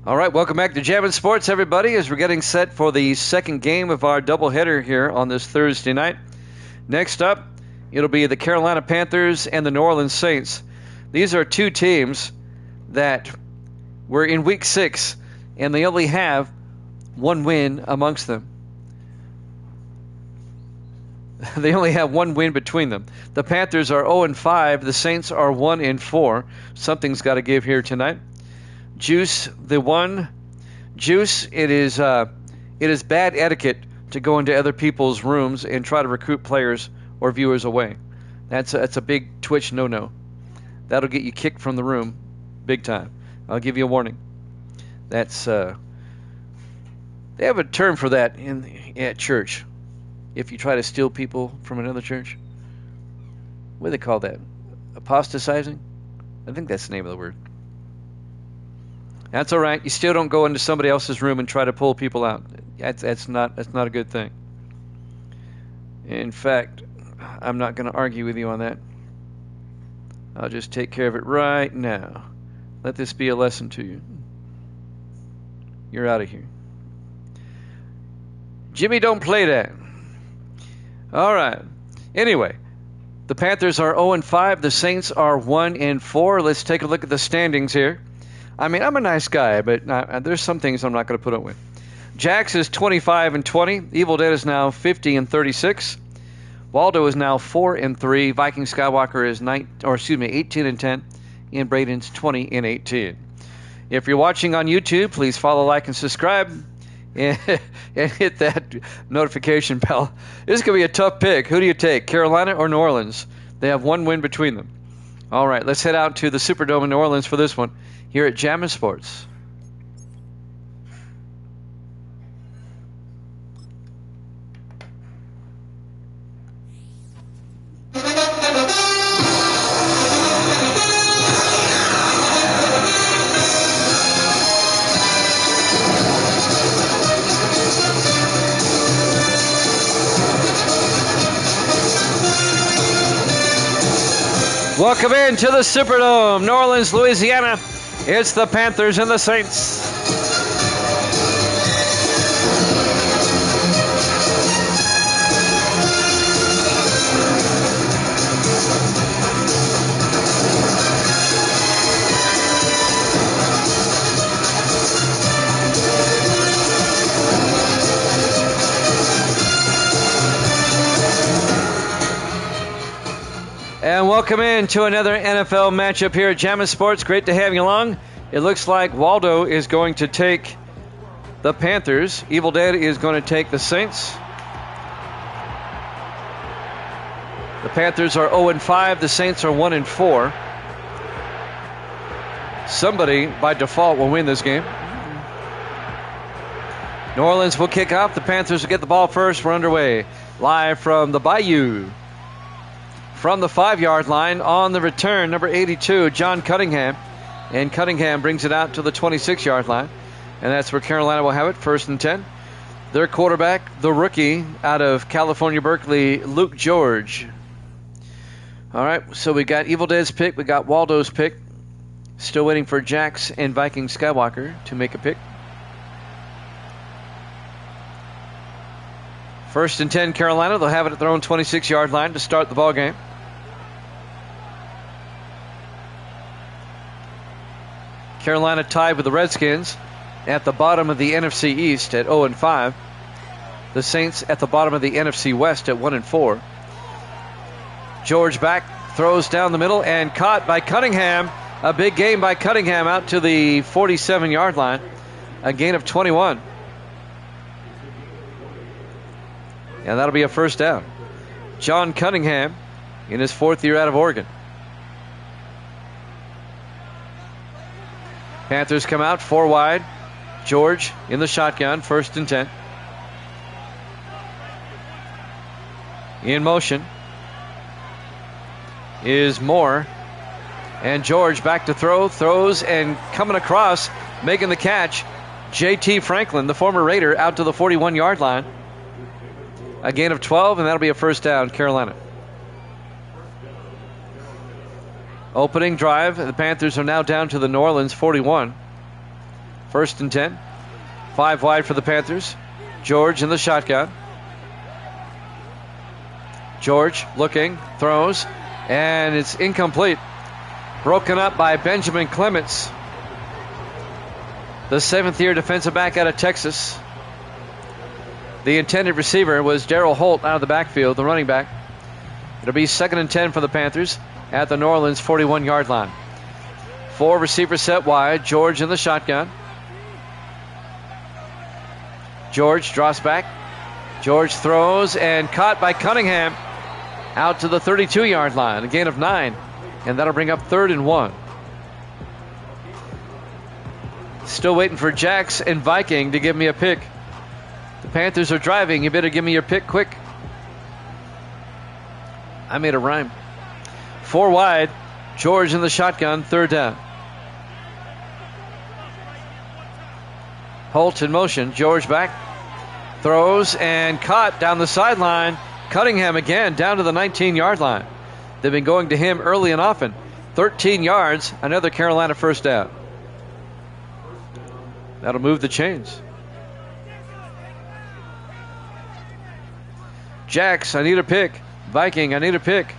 All right, welcome back to Jammin' Sports, everybody, as we're getting set for the second game of our doubleheader here on this Thursday night. Next up, it'll be the Carolina Panthers and the New Orleans Saints. These are two teams that were in Week 6, and they only have one win amongst them. They only have one win between them. The Panthers are 0-5. The Saints are 1-4. Something's got to give here tonight. Juice, the one. Juice, it is bad etiquette to go into other people's rooms and try to recruit players or viewers away. That's a big Twitch no-no. That'll get you kicked from the room big time. I'll give you a warning. That's they have a term for that at church. If you try to steal people from another church, what do they call that? Apostatizing? I think that's the name of the word. That's all right. You still don't go into somebody else's room and try to pull people out. That's not a good thing. In fact, I'm not going to argue with you on that. I'll just take care of it right now. Let this be a lesson to you. You're out of here. Jimmy, don't play that. All right. Anyway, the Panthers are 0-5. The Saints are 1-4. Let's take a look at the standings here. I mean, I'm a nice guy, but there's some things I'm not going to put up with. Jax is 25-20. Evil Dead is now 50-36. Waldo is now 4-3. Viking Skywalker is 18-10. And Braden's 20-18. If you're watching on YouTube, please follow, like, and subscribe. And hit that notification bell. This is going to be a tough pick. Who do you take, Carolina or New Orleans? They have one win between them. All right, let's head out to the Superdome in New Orleans for this one here at Jammin' Sports. Welcome into the Superdome, New Orleans, Louisiana. It's the Panthers and the Saints. And welcome in to another NFL matchup here at Jammin' Sports. Great to have you along. It looks like Waldo is going to take the Panthers. Evil Dead is going to take the Saints. The Panthers are 0-5. The Saints are 1-4. Somebody, by default, will win this game. New Orleans will kick off. The Panthers will get the ball first. We're underway. Live from the Bayou. From the 5-yard line on the return, number 82, John Cunningham. And Cunningham brings it out to the 26-yard line. And that's where Carolina will have it, 1st and 10. Their quarterback, the rookie out of California, Berkeley, Luke George. All right, so we got Evil Dead's pick. We got Waldo's pick. Still waiting for Jax and Viking Skywalker to make a pick. 1st and 10, Carolina. They'll have it at their own 26-yard line to start the ball game. Carolina tied with the Redskins at the bottom of the NFC East at 0-5. The Saints at the bottom of the NFC West at 1-4. George back, throws down the middle, and caught by Cunningham. A big gain by Cunningham out to the 47-yard line. A gain of 21. And that'll be a first down. John Cunningham in his 4th year out of Oregon. Panthers come out 4 wide. George in the shotgun, 1st and 10. In motion is Moore. And George back to throw, throws, and coming across, making the catch, J.T. Franklin, the former Raider, out to the 41-yard line. A gain of 12, and that'll be a first down, Carolina. Opening drive, the Panthers are now down to the New Orleans 41. First and 10. 5 wide for the Panthers. George in the shotgun. George looking, throws, and it's incomplete. Broken up by Benjamin Clements, the 7th-year defensive back out of Texas. The intended receiver was Daryl Holt out of the backfield, the running back. It'll be 2nd and 10 for the Panthers at the New Orleans 41-yard line. 4 receivers set wide. George in the shotgun. George drops back. George throws and caught by Cunningham out to the 32-yard line. A gain of 9, and that'll bring up 3rd and 1. Still waiting for Jax and Viking to give me a pick. The Panthers are driving. You better give me your pick quick. I made a rhyme. 4 wide. George in the shotgun. 3rd down. Holt in motion. George back. Throws and caught down the sideline. Cunningham again down to the 19-yard line. They've been going to him early and often. 13 yards. Another Carolina first down. That'll move the chains. Jax, I need a pick. Viking, I need a pick.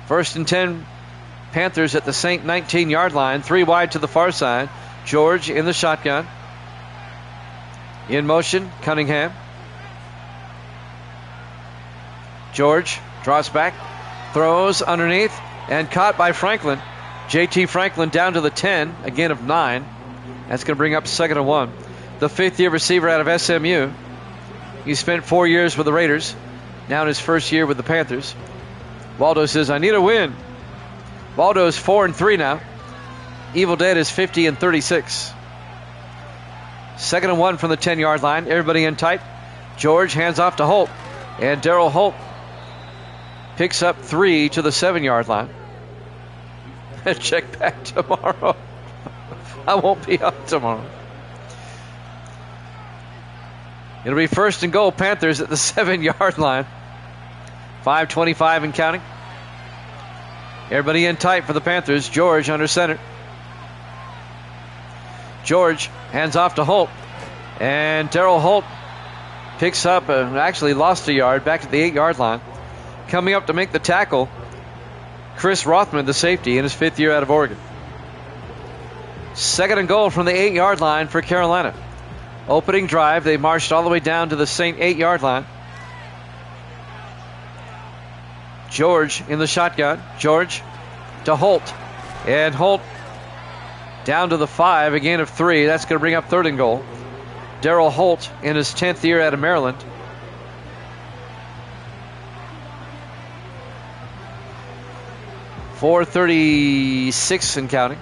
1st and 10. Panthers at the Saint 19-yard line. 3 wide to the far side. George in the shotgun. In motion, Cunningham. George drops back, throws underneath, and caught by Franklin. J.T. Franklin down to the 10, a gain of 9. That's going to bring up 2nd and 1. The 5th-year receiver out of SMU. He spent 4 years with the Raiders, now in his first year with the Panthers. Waldo says, I need a win. Waldo's 4 and 3 now. Evil Dead is 50 and 36. 2nd and 1 from the 10-yard line. Everybody in tight. George hands off to Holt. And Daryl Holt picks up 3 to the 7-yard line. Check back tomorrow. I won't be up tomorrow. It'll be 1st and goal, Panthers at the 7-yard line. 5:25 and counting. Everybody in tight for the Panthers. George under center. George hands off to Holt. And Daryl Holt picks up, actually lost a yard, back to the 8-yard line. Coming up to make the tackle, Chris Rothman, the safety, in his 5th year out of Oregon. 2nd and goal from the 8-yard line for Carolina. Opening drive, they marched all the way down to the Saint 8-yard line. George in the shotgun. George to Holt. And Holt down to the 5, a gain of 3. That's going to bring up 3rd and goal. Daryl Holt in his 10th year out of Maryland. .436 and counting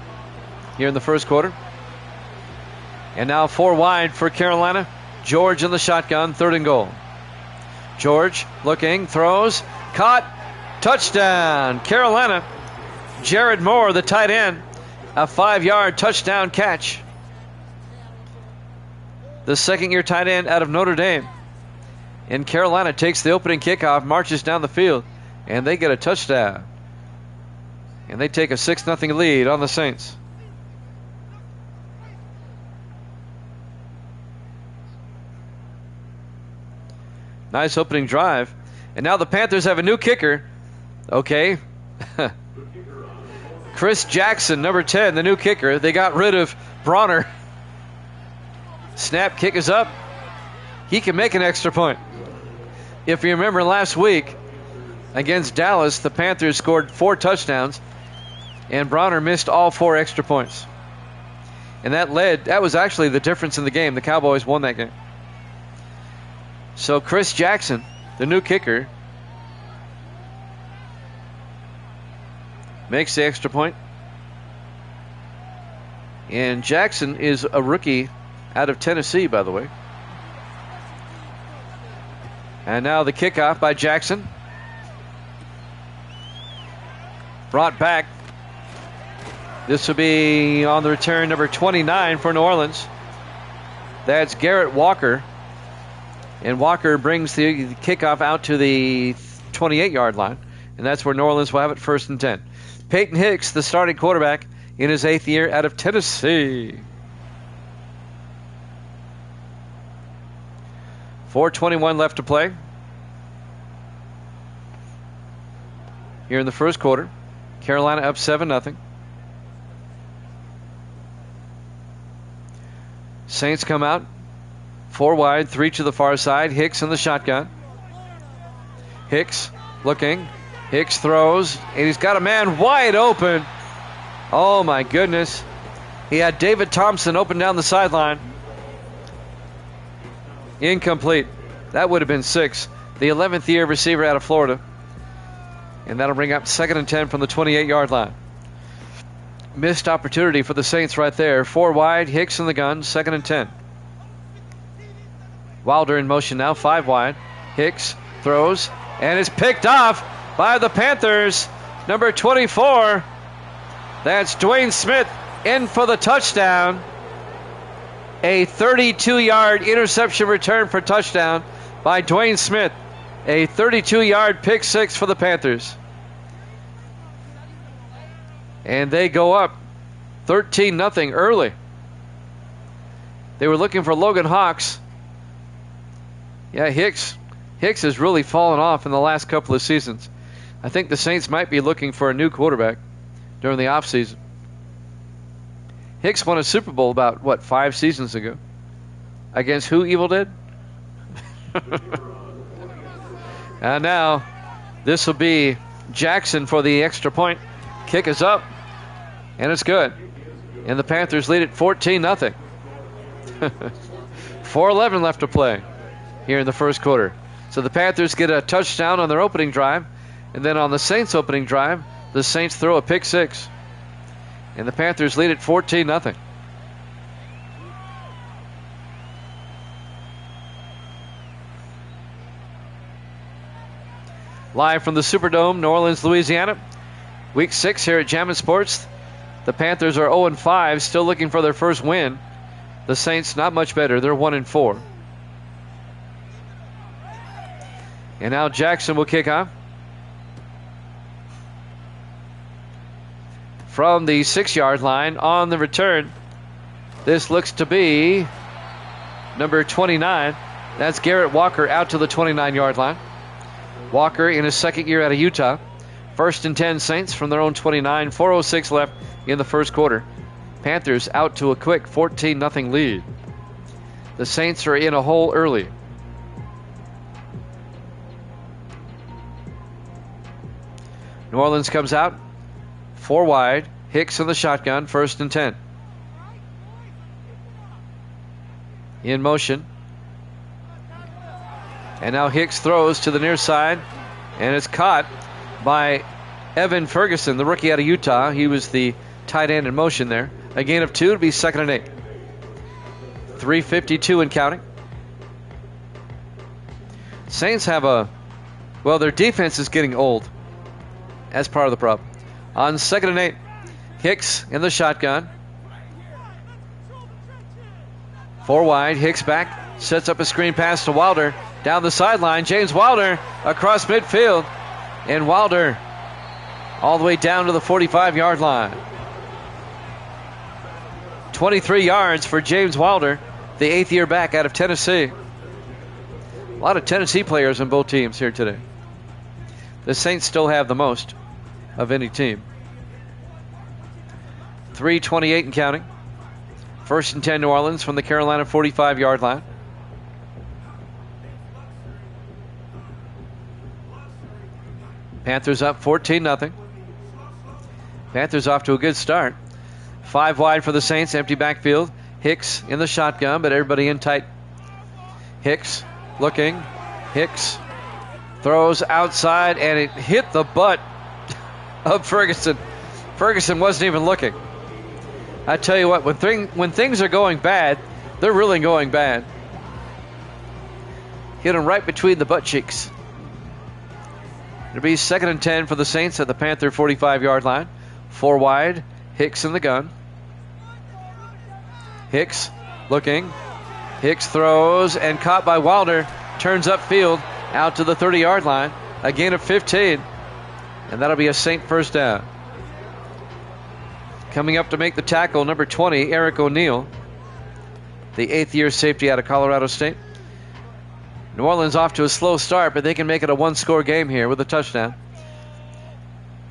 here in the first quarter. And now 4 wide for Carolina. George in the shotgun, 3rd and goal. George looking, throws, caught, touchdown, Carolina. Jared Moore, the tight end, a 5-yard touchdown catch. The 2nd-year tight end out of Notre Dame. And Carolina takes the opening kickoff, marches down the field, and they get a touchdown. And they take a 6-0 lead on the Saints. Nice opening drive. And now the Panthers have a new kicker. Okay. Chris Jackson, number 10, the new kicker. They got rid of Bronner. Snap, kick is up. He can make an extra point. If you remember last week against Dallas, the Panthers scored 4 touchdowns, and Bronner missed all 4 extra points. And that was actually the difference in the game. The Cowboys won that game. So Chris Jackson, the new kicker, makes the extra point. And Jackson is a rookie out of Tennessee, by the way. And now the kickoff by Jackson. Brought back. This will be on the return, number 29 for New Orleans. That's Garrett Walker. And Walker brings the kickoff out to the 28-yard line. And that's where New Orleans will have it 1st and 10. Peyton Hicks, the starting quarterback, in his 8th year out of Tennessee. 4:21 left to play here in the first quarter. Carolina up 7-0. Saints come out 4 wide, 3 to the far side. Hicks in the shotgun. Hicks looking. Hicks throws, and he's got a man wide open. Oh my goodness. He had David Thompson open down the sideline. Incomplete. That would have been 6. The 11th year receiver out of Florida. And that'll bring up 2nd and 10 from the 28-yard line. Missed opportunity for the Saints right there. 4 wide, Hicks in the gun, 2nd and 10. Wilder in motion now, 5 wide. Hicks throws, and it's picked off by the Panthers. Number 24. That's Dwayne Smith in for the touchdown. A 32-yard interception return for touchdown by Dwayne Smith. A 32-yard pick 6 for the Panthers. And they go up 13-0 early. They were looking for Logan Hawks. Yeah, Hicks has really fallen off in the last couple of seasons. I think the Saints might be looking for a new quarterback during the offseason. Hicks won a Super Bowl about, 5 seasons ago? Against who, Evil Dead? And now, this will be Jackson for the extra point. Kick is up, and it's good. And the Panthers lead it 14-0. 4:11 left to play here in the first quarter. So the Panthers get a touchdown on their opening drive, and then on the Saints' opening drive, the Saints throw a pick 6. And the Panthers lead it 14-0. Live from the Superdome, New Orleans, Louisiana. Week 6 here at Jammin' Sports. The Panthers are 0-5, still looking for their first win. The Saints not much better. They're 1-4. And now Jackson will kick off. From the 6-yard line on the return. This looks to be number 29. That's Garrett Walker out to the 29-yard line. Walker in his 2nd year out of Utah. 1st and 10 Saints from their own 29. 4:06 left in the first quarter. Panthers out to a quick 14-0 lead. The Saints are in a hole early. New Orleans comes out 4 wide. Hicks in the shotgun. 1st and 10. In motion. And now Hicks throws to the near side, and it's caught by Evan Ferguson, the rookie out of Utah. He was the tight end in motion there. A gain of 2 to be 2nd and 8. 3:52 and counting. Saints have their defense is getting old. That's part of the problem. On 2nd and 8, Hicks in the shotgun. 4 wide, Hicks back, sets up a screen pass to Wilder. Down the sideline, James Wilder across midfield. And Wilder all the way down to the 45-yard line. 23 yards for James Wilder, the 8th year back out of Tennessee. A lot of Tennessee players on both teams here today. The Saints still have the most of any team. 3:28 and counting. 1st and 10 New Orleans from the Carolina 45-yard line. Panthers up 14-0. Panthers off to a good start. 5 wide for the Saints, empty backfield. Hicks in the shotgun, but everybody in tight. Hicks looking. Hicks throws outside, and it hit the butt of Ferguson. Ferguson wasn't even looking. I tell you what, when things are going bad, they're really going bad. Hit him right between the butt cheeks. It'll be 2nd and 10 for the Saints at the Panther 45-yard line. 4 wide, Hicks in the gun. Hicks looking. Hicks throws and caught by Wilder. Turns upfield out to the 30-yard line. A gain of 15. And that'll be a Saint first down. Coming up to make the tackle, number 20, Eric O'Neill, the 8th-year safety out of Colorado State. New Orleans off to a slow start, but they can make it a one-score game here with a touchdown.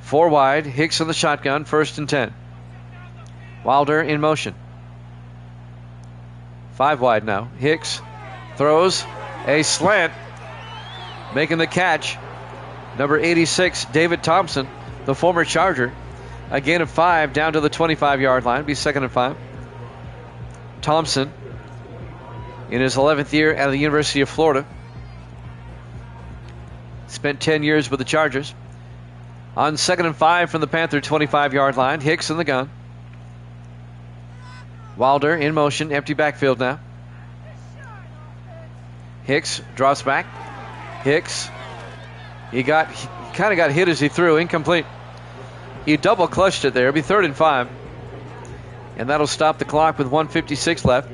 4 wide, Hicks in the shotgun, 1st and 10. Wilder in motion. 5 wide now. Hicks throws a slant, making the catch. Number 86, David Thompson, the former Charger. A gain of 5 down to the 25-yard line. Be 2nd and 5. Thompson in his 11th year out of the University of Florida. Spent 10 years with the Chargers. On 2nd and 5 from the Panther 25-yard line. Hicks in the gun. Wilder in motion. Empty backfield now. Hicks drops back. Hicks. He kind of got hit as he threw. Incomplete. He double clutched it there. It'll be 3rd and 5. And that'll stop the clock with 1:56 left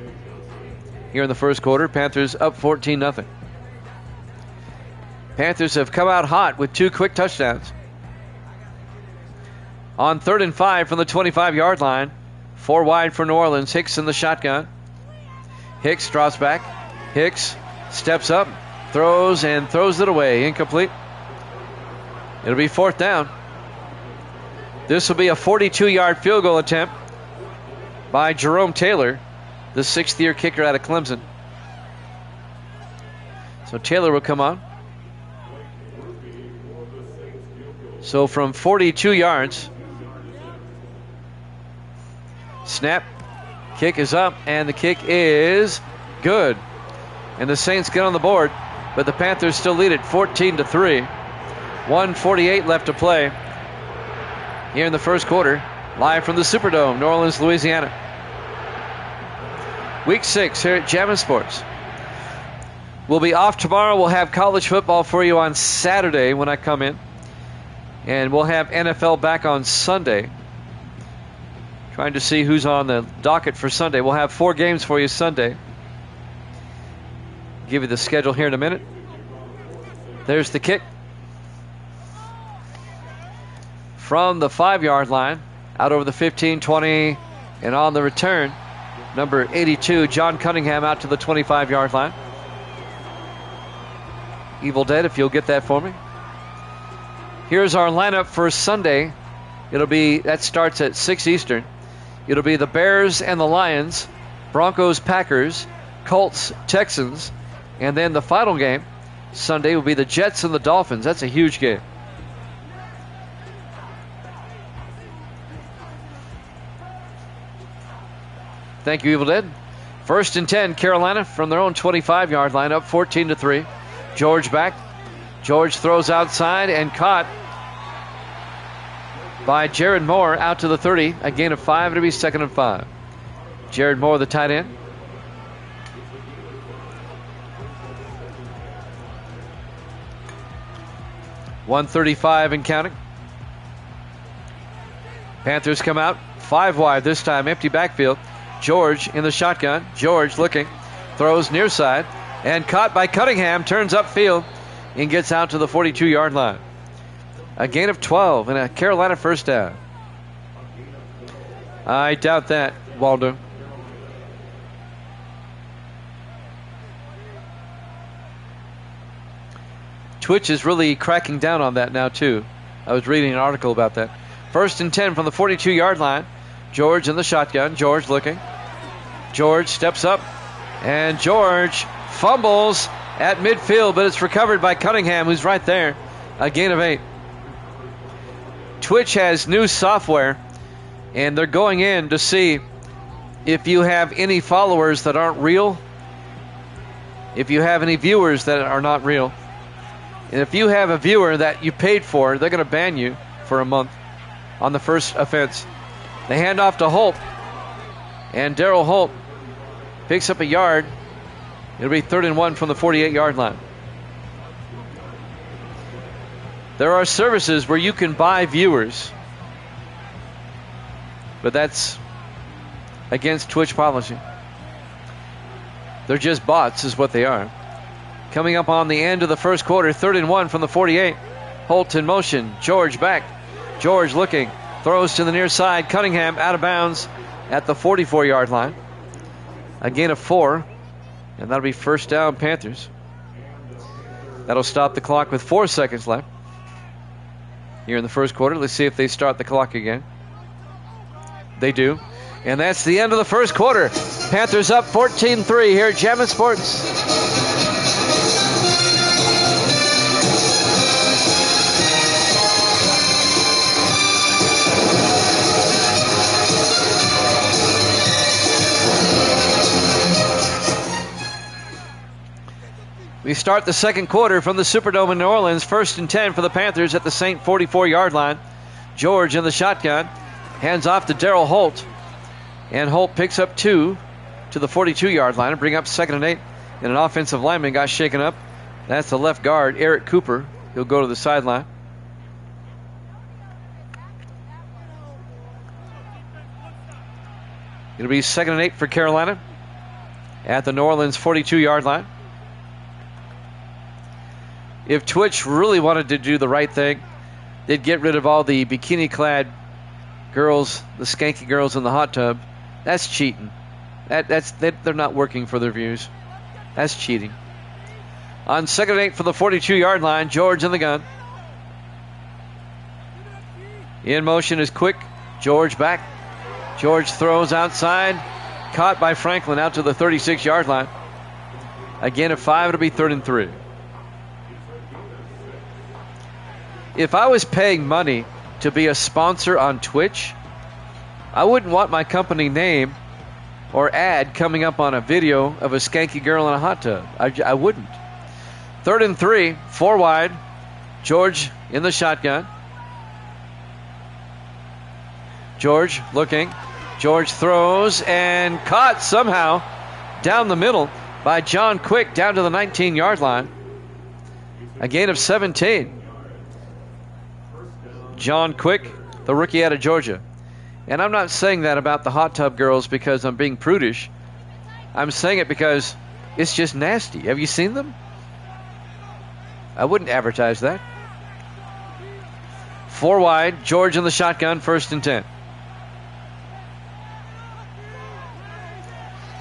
here in the first quarter. Panthers up 14-0. Panthers have come out hot with 2 quick touchdowns. On 3rd and 5 from the 25-yard line. 4 wide for New Orleans. Hicks in the shotgun. Hicks drops back. Hicks steps up, throws it away. Incomplete. It'll be 4th down. This will be a 42-yard field goal attempt by Jerome Taylor, the 6th-year kicker out of Clemson. So Taylor will come on. So from 42 yards, snap, kick is up, and the kick is good. And the Saints get on the board, but the Panthers still lead it 14-3. 1:48 left to play here in the first quarter. Live from the Superdome, New Orleans, Louisiana. Week 6 here at Jammin' Sports. We'll be off tomorrow. We'll have college football for you on Saturday when I come in. And we'll have NFL back on Sunday. Trying to see who's on the docket for Sunday. We'll have 4 games for you Sunday. Give you the schedule here in a minute. There's the kick. From the 5-yard line, out over the 15, 20, and on the return, number 82, John Cunningham, out to the 25-yard line. Evil Dead, if you'll get that for me. Here's our lineup for Sunday. That starts at 6 Eastern. It'll be the Bears and the Lions, Broncos, Packers, Colts, Texans, and then the final game Sunday will be the Jets and the Dolphins. That's a huge game. Thank you, Evil Dead. 1st and 10, Carolina from their own 25-yard line, up 14-3. George back. George throws outside and caught by Jared Moore out to the 30. A gain of 5. It'll be 2nd and 5. Jared Moore, the tight end. .135 and counting. Panthers come out 5 wide this time. Empty backfield. George in the shotgun. George looking. Throws near side. And caught by Cunningham. Turns upfield and gets out to the 42-yard line. A gain of 12 and a Carolina first down. I doubt that, Waldo. Twitch is really cracking down on that now, too. I was reading an article about that. 1st and 10 from the 42-yard line. George in the shotgun. George looking. George steps up. And George fumbles at midfield, but it's recovered by Cunningham, who's right there. A gain of 8. Twitch has new software, and they're going in to see if you have any followers that aren't real, if you have any viewers that are not real. And if you have a viewer that you paid for, they're going to ban you for a month on the first offense. They hand off to Holt, and Daryl Holt picks up a yard. It'll be 3rd and 1 from the 48-yard line. There are services where you can buy viewers, but that's against Twitch policy. They're just bots is what they are. Coming up on the end of the first quarter, 3rd and 1 from the 48. Holt in motion. George back. George looking. throws to the near side. Cunningham out of bounds at the 44-yard line. A gain of 4, and that'll be first down, Panthers. That'll stop the clock with 4 seconds left here in the first quarter. Let's see if they start the clock again. They do. And that's the end of the first quarter. Panthers up 14-3 here at Jammin' Sports. We start the second quarter from the Superdome in New Orleans. 1st and 10 for the Panthers at the Saint 44-yard line. George in the shotgun. Hands off to Darrell Holt. And Holt picks up 2 to the 42-yard line and bring up 2nd and 8. And an offensive lineman got shaken up. That's the left guard, Eric Cooper. He'll go to the sideline. It'll be 2nd and 8 for Carolina at the New Orleans 42-yard line. If Twitch really wanted to do the right thing, they'd get rid of all the bikini-clad girls, the skanky girls in the hot tub. That's cheating. They're not working for their views. That's cheating. On 2nd and 8 for the 42-yard line, George in the gun. In motion is Quick. George back. George throws outside. Caught by Franklin out to the 36-yard line. Again at 5, it'll be 3rd and 3. If I was paying money to be a sponsor on Twitch, I wouldn't want my company name or ad coming up on a video of a skanky girl in a hot tub. I wouldn't. 3rd and 3, 4 wide. George in the shotgun. George looking. George throws and caught somehow down the middle by John Quick down to the 19-yard line. A gain of 17. John Quick, the rookie out of Georgia. And I'm not saying that about the hot tub girls because I'm being prudish. I'm saying it because it's just nasty. Have you seen them? I wouldn't advertise that. 4 wide, George in the shotgun, 1st and 10.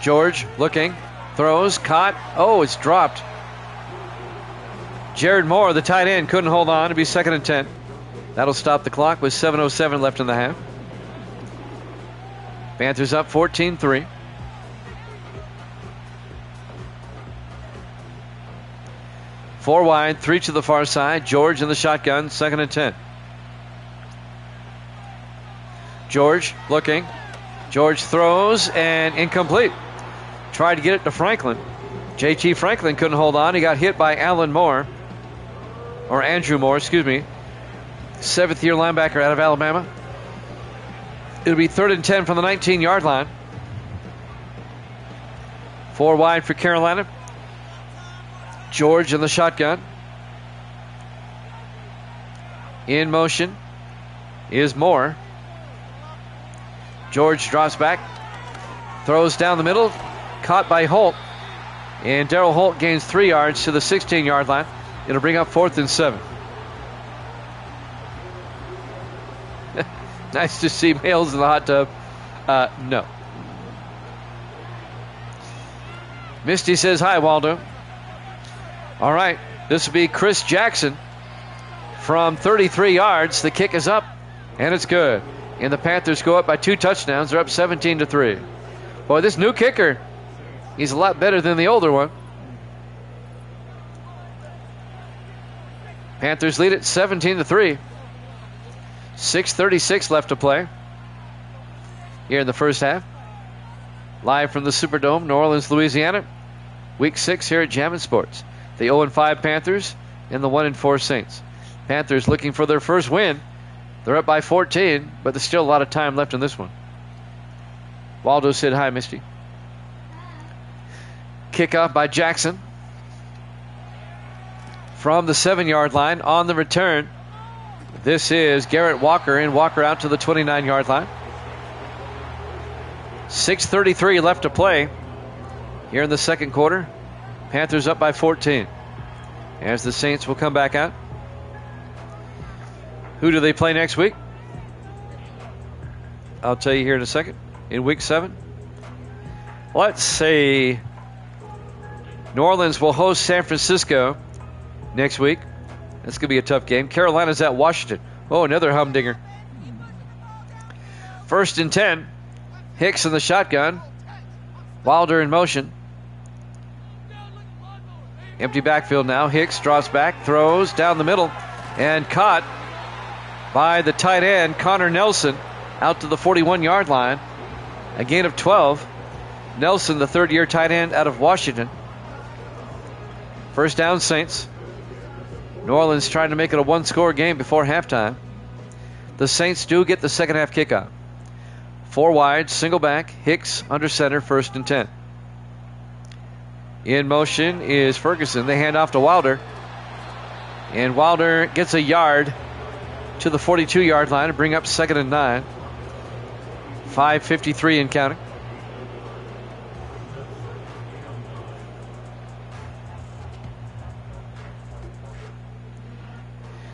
George looking, throws, caught. Oh, it's dropped. Jared Moore, the tight end, couldn't hold on. It'll be 2nd and 10. That'll stop the clock with 7:07 left in the half. Panthers up 14-3. Four wide, 3 to the far side. George in the shotgun, 2nd and 10. George looking. George throws and incomplete. Tried to get it to Franklin. JT Franklin couldn't hold on. He got hit by Alan Moore. Or Andrew Moore, excuse me. 7th-year linebacker out of Alabama. It'll be 3rd and 10 from the 19-yard line. 4 wide for Carolina. George in the shotgun. In motion is Moore. George drops back. Throws down the middle. Caught by Holt. And Darrell Holt gains 3 yards to the 16-yard line. It'll bring up 4th and 7. Nice to see males in the hot tub. No. Misty says, hi, Waldo. All right. This will be Chris Jackson from 33 yards. The kick is up, and it's good. And the Panthers go up by 2 touchdowns. They're up 17-3. Boy, this new kicker, he's a lot better than the older one. Panthers lead it 17-3. 6:36 left to play here in the first half. Live from the Superdome, New Orleans, Louisiana. Week 6 here at Jammin' Sports. The 0-5 Panthers and the 1-4 Saints. Panthers looking for their first win. They're up by 14, but there's still a lot of time left in this one. Waldo said hi, Misty. Kickoff by Jackson. From the 7-yard line on the return. This is Garrett Walker, and Walker out to the 29-yard line. 6:33 left to play here in the second quarter. Panthers up by 14 as the Saints will come back out. Who do they play next week? I'll tell you here in a second. In week 7. Let's see. New Orleans will host San Francisco next week. That's going to be a tough game. Carolina's at Washington. Oh, another humdinger. 1st and 10. Hicks in the shotgun. Wilder in motion. Empty backfield now. Hicks drops back, throws down the middle, and caught by the tight end, Connor Nelson, out to the 41-yard line. A gain of 12. Nelson, the third-year tight end out of Washington. First down, Saints. New Orleans trying to make it a one-score game before halftime. The Saints do get the second half kickoff. 4 wide, single back, Hicks under center, 1st and 10. In motion is Ferguson. They hand off to Wilder. And Wilder gets a yard to the 42-yard line to bring up 2nd and 9. 5:53 and counting.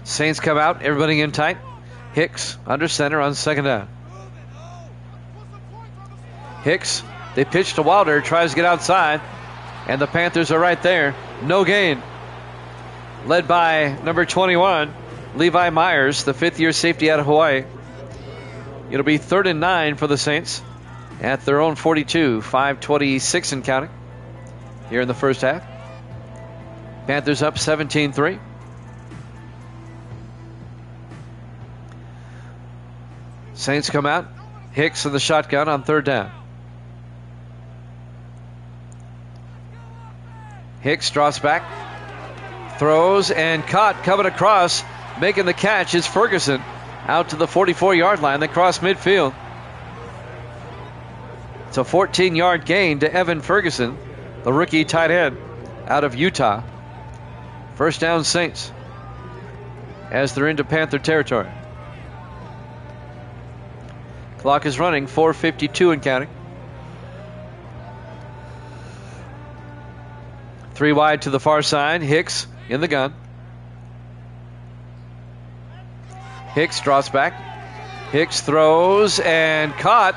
Saints come out, everybody in tight. Hicks under center on 2nd down. Hicks, they pitch to Wilder, tries to get outside, and the Panthers are right there. No gain. Led by number 21, Levi Myers, the 5th-year safety out of Hawaii. It'll be 3rd and 9 for the Saints at their own 42, 5:26 and counting here in the first half. Panthers up 17-3. Saints come out. Hicks in the shotgun on 3rd down. Hicks drops back, throws, and caught coming across. Making the catch is Ferguson out to the 44-yard line. They cross midfield. It's a 14-yard gain to Evan Ferguson, the rookie tight end out of Utah. First down, Saints, as they're into Panther territory. Clock is running, 4:52 and counting. 3 wide to the far side. Hicks in the gun. Hicks drops back. Hicks throws and caught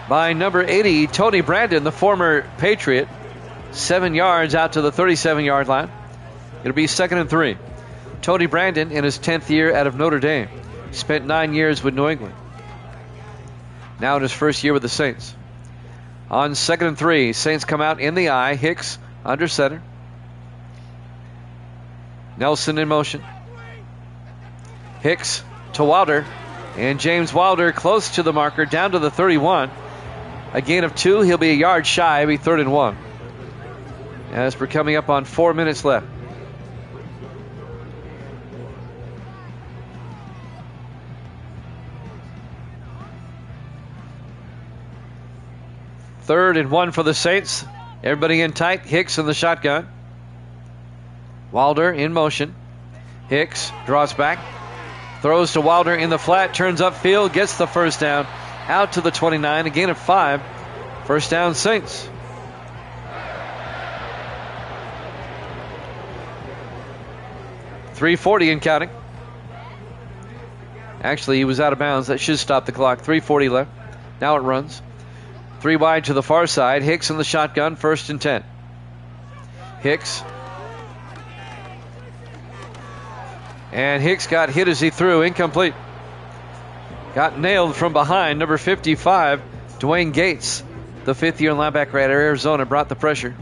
by number 80, Tony Brandon, the former Patriot. 7 yards out to the 37-yard line. It'll be 2nd and 3. Tony Brandon in his 10th year out of Notre Dame. Spent 9 years with New England. Now in his first year with the Saints. On 2nd and 3, Saints come out in the eye. Hicks under center. Nelson in motion. Hicks to Wilder. And James Wilder close to the marker, down to the 31. A gain of 2. He'll be a yard shy. It'll be 3rd and 1. As we're coming up on 4 minutes left. Third and 1 for the Saints. Everybody in tight. Hicks in the shotgun. Wilder in motion. Hicks draws back. Throws to Wilder in the flat. Turns upfield. Gets the first down. Out to the 29. A gain of 5. First down, Saints. .340 and counting. Actually, he was out of bounds. That should stop the clock. 3:40 left. Now it runs. 3 wide to the far side. Hicks in the shotgun. 1st and 10. Hicks. And Hicks got hit as he threw. Incomplete. Got nailed from behind. Number 55, Dwayne Gates, the 5th-year linebacker at Arizona, brought the pressure.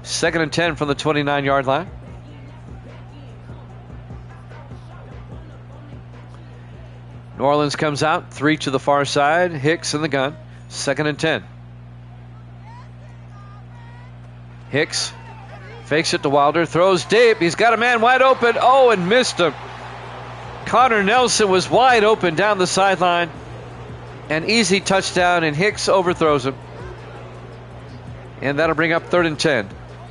2nd and 10 from the 29-yard line. New Orleans comes out. 3 to the far side. Hicks in the gun. 2nd and 10. Hicks fakes it to Wilder. Throws deep. He's got a man wide open. Oh, and missed him. Connor Nelson was wide open down the sideline. An easy touchdown, and Hicks overthrows him. And that'll bring up 3rd and 10.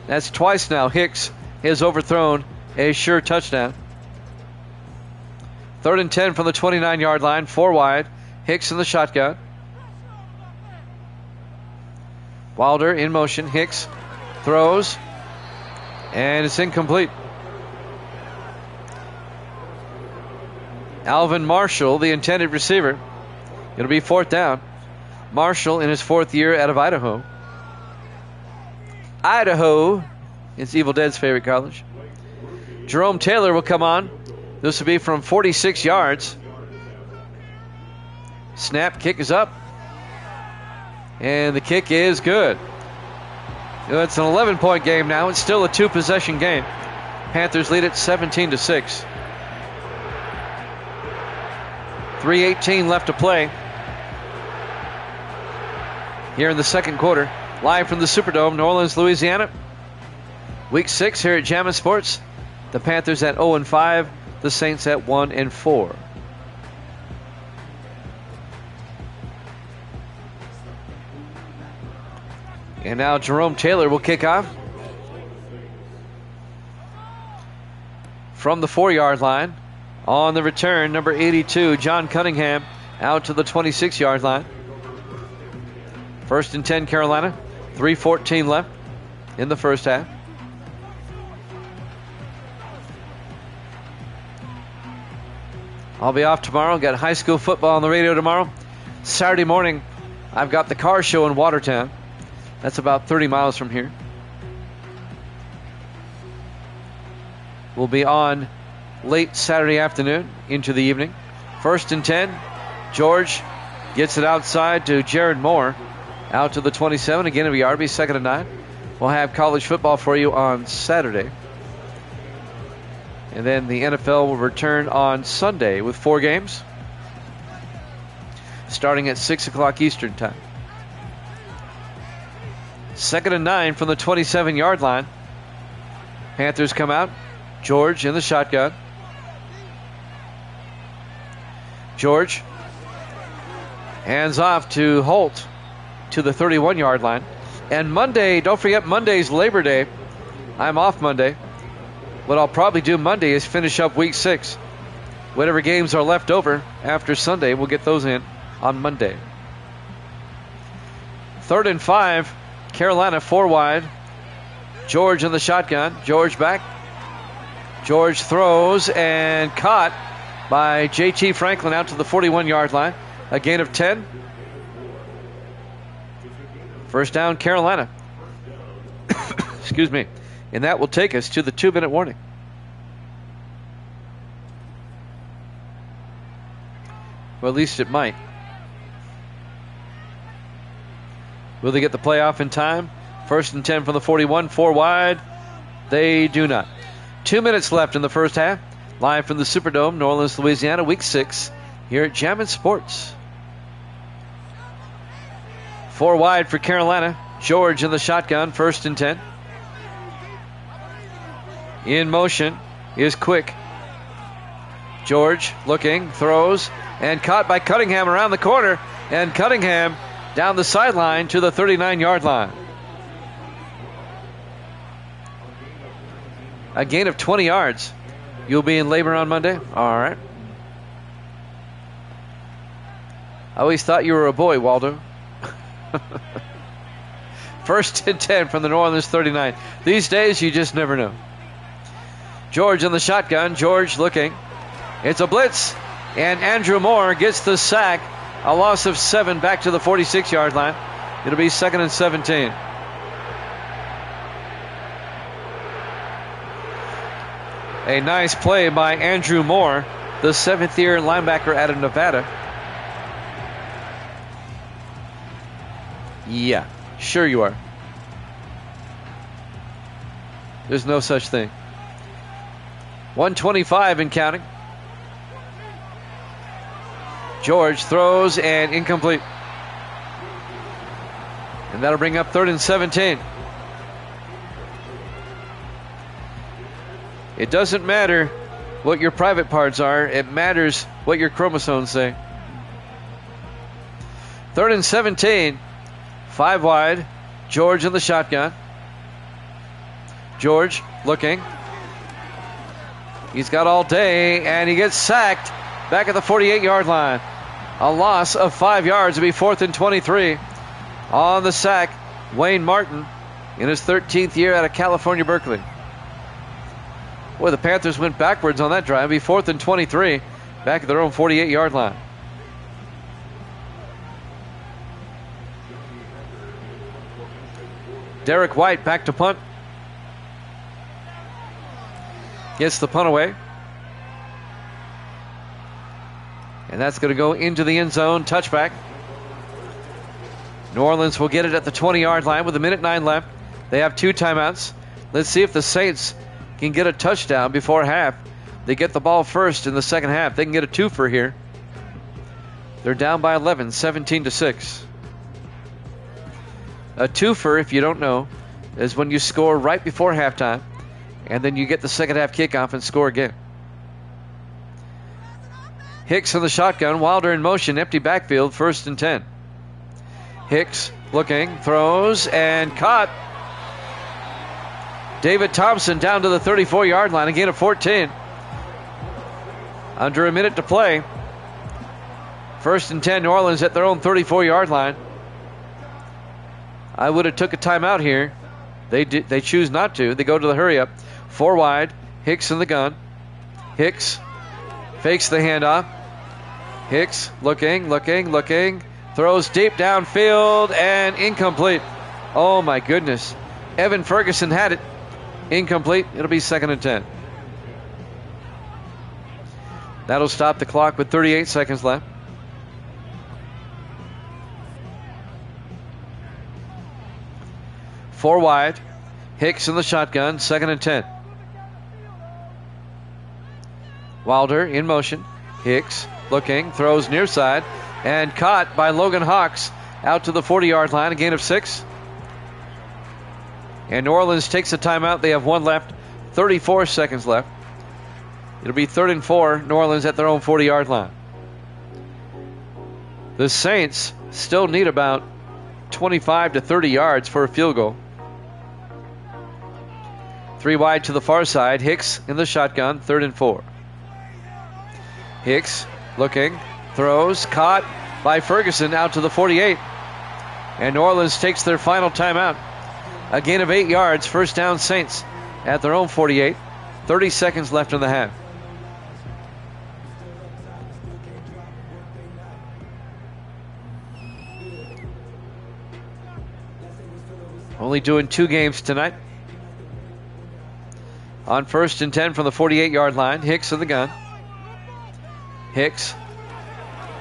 That's twice now Hicks has overthrown a sure touchdown. 3rd and 10 from the 29-yard line. 4 wide. Hicks in the shotgun. Wilder in motion. Hicks throws. And it's incomplete. Alvin Marshall, the intended receiver, It'll be fourth down. Marshall in his fourth year out of Idaho. Idaho is Evil Dead's favorite college. Jerome Taylor will come on. This will be from 46 yards. Snap, kick is up. And the kick is good. It's an 11-point game now. It's still a two-possession game. Panthers lead it 17-6. 3:18 left to play here in the second quarter. Live from the Superdome, New Orleans, Louisiana. Week 6 here at Jammin' Sports. The Panthers at 0-5. The Saints at 1-4. And now Jerome Taylor will kick off from the 4-yard line. On the return, number 82, John Cunningham, out to the 26-yard line. 1st and 10, Carolina. 3:14 left in the first half. I'll be off tomorrow. Got high school football on the radio tomorrow. Saturday morning, I've got the car show in Watertown. That's about 30 miles from here. We'll be on late Saturday afternoon into the evening. 1st and 10. George gets it outside to Jared Moore. Out to the 27. Again, it'll be Arby. 2nd and 9. We'll have college football for you on Saturday. And then the NFL will return on Sunday with 4 games, starting at 6 o'clock Eastern time. 2nd and 9 from the 27-yard line. Panthers come out. George in the shotgun. George hands off to Holt to the 31-yard line. And Monday, don't forget Monday's Labor Day. I'm off Monday. What I'll probably do Monday is finish up week 6. Whatever games are left over after Sunday, we'll get those in on Monday. 3rd and 5, Carolina 4 wide. George in the shotgun. George back. George throws and caught by J.T. Franklin out to the 41-yard line. A gain of 10. First down, Carolina. Excuse me. And that will take us to the 2-minute warning. Well, at least it might. Will they get the play off in time? 1st and 10 from the 41, 4 wide. They do not. 2 minutes left in the first half. Live from the Superdome, New Orleans, Louisiana, Week 6, here at Jammin' Sports. 4 wide for Carolina. George in the shotgun, 1st and 10. In motion is Quick. George looking, throws, and caught by Cunningham around the corner. And Cunningham down the sideline to the 39-yard line. A gain of 20 yards. You'll be in labor on Monday? All right. I always thought you were a boy, Waldo. 1st and 10 from the New Orleans 39. These days, you just never know. George in the shotgun. George looking. It's a blitz. And Andrew Moore gets the sack. A loss of 7 back to the 46-yard line. It'll be 2nd and 17. A nice play by Andrew Moore, the 7th-year linebacker out of Nevada. Yeah, sure you are. There's no such thing. 125 and counting. George throws and incomplete. And that'll bring up 3rd and 17. It doesn't matter what your private parts are. It matters what your chromosomes say. 3rd and 17. 5 wide. George in the shotgun. George looking. He's got all day, and he gets sacked back at the 48-yard line. A loss of 5 yards. It'll be 4th and 23. On the sack, Wayne Martin in his 13th year out of California, Berkeley. Boy, the Panthers went backwards on that drive. It'll be 4th and 23 back at their own 48-yard line. Derek White back to punt. Gets the punt away. And that's going to go into the end zone. Touchback. New Orleans will get it at the 20-yard line with 1:09 left. They have 2 timeouts. Let's see if the Saints can get a touchdown before half. They get the ball first in the second half. They can get a twofer here. They're down by 11, 17-6. A twofer, if you don't know, is when you score right before halftime, and then you get the second half kickoff and score again. Hicks in the shotgun. Wilder in motion. Empty backfield. 1st and 10. Hicks looking, throws, and caught. David Thompson down to the 34-yard line. A gain of 14. Under a minute to play. 1st and 10. New Orleans at their own 34-yard line. I would have took a timeout here. They choose not to. They go to the hurry up. 4 wide. Hicks in the gun. Hicks fakes the handoff. Hicks looking. Throws deep downfield and incomplete. Oh my goodness. Evan Ferguson had it. Incomplete. It'll be 2nd and 10. That'll stop the clock with 38 seconds left. Four wide. Hicks in the shotgun. 2nd and 10. Wilder in motion. Hicks looking. Throws near side. And caught by Logan Hawks out to the 40-yard line. A gain of 6. And New Orleans takes a timeout. They have 1 left. 34 seconds left. It'll be 3rd and 4. New Orleans at their own 40-yard line. The Saints still need about 25 to 30 yards for a field goal. 3 wide to the far side. Hicks in the shotgun. 3rd and 4. Hicks looking. Throws. Caught by Ferguson out to the 48. And New Orleans takes their final timeout. A gain of 8 yards. 1st down Saints at their own 48. 30 seconds left in the half. Only doing 2 games tonight. On 1st and 10 from the 48-yard line. Hicks in the gun. Hicks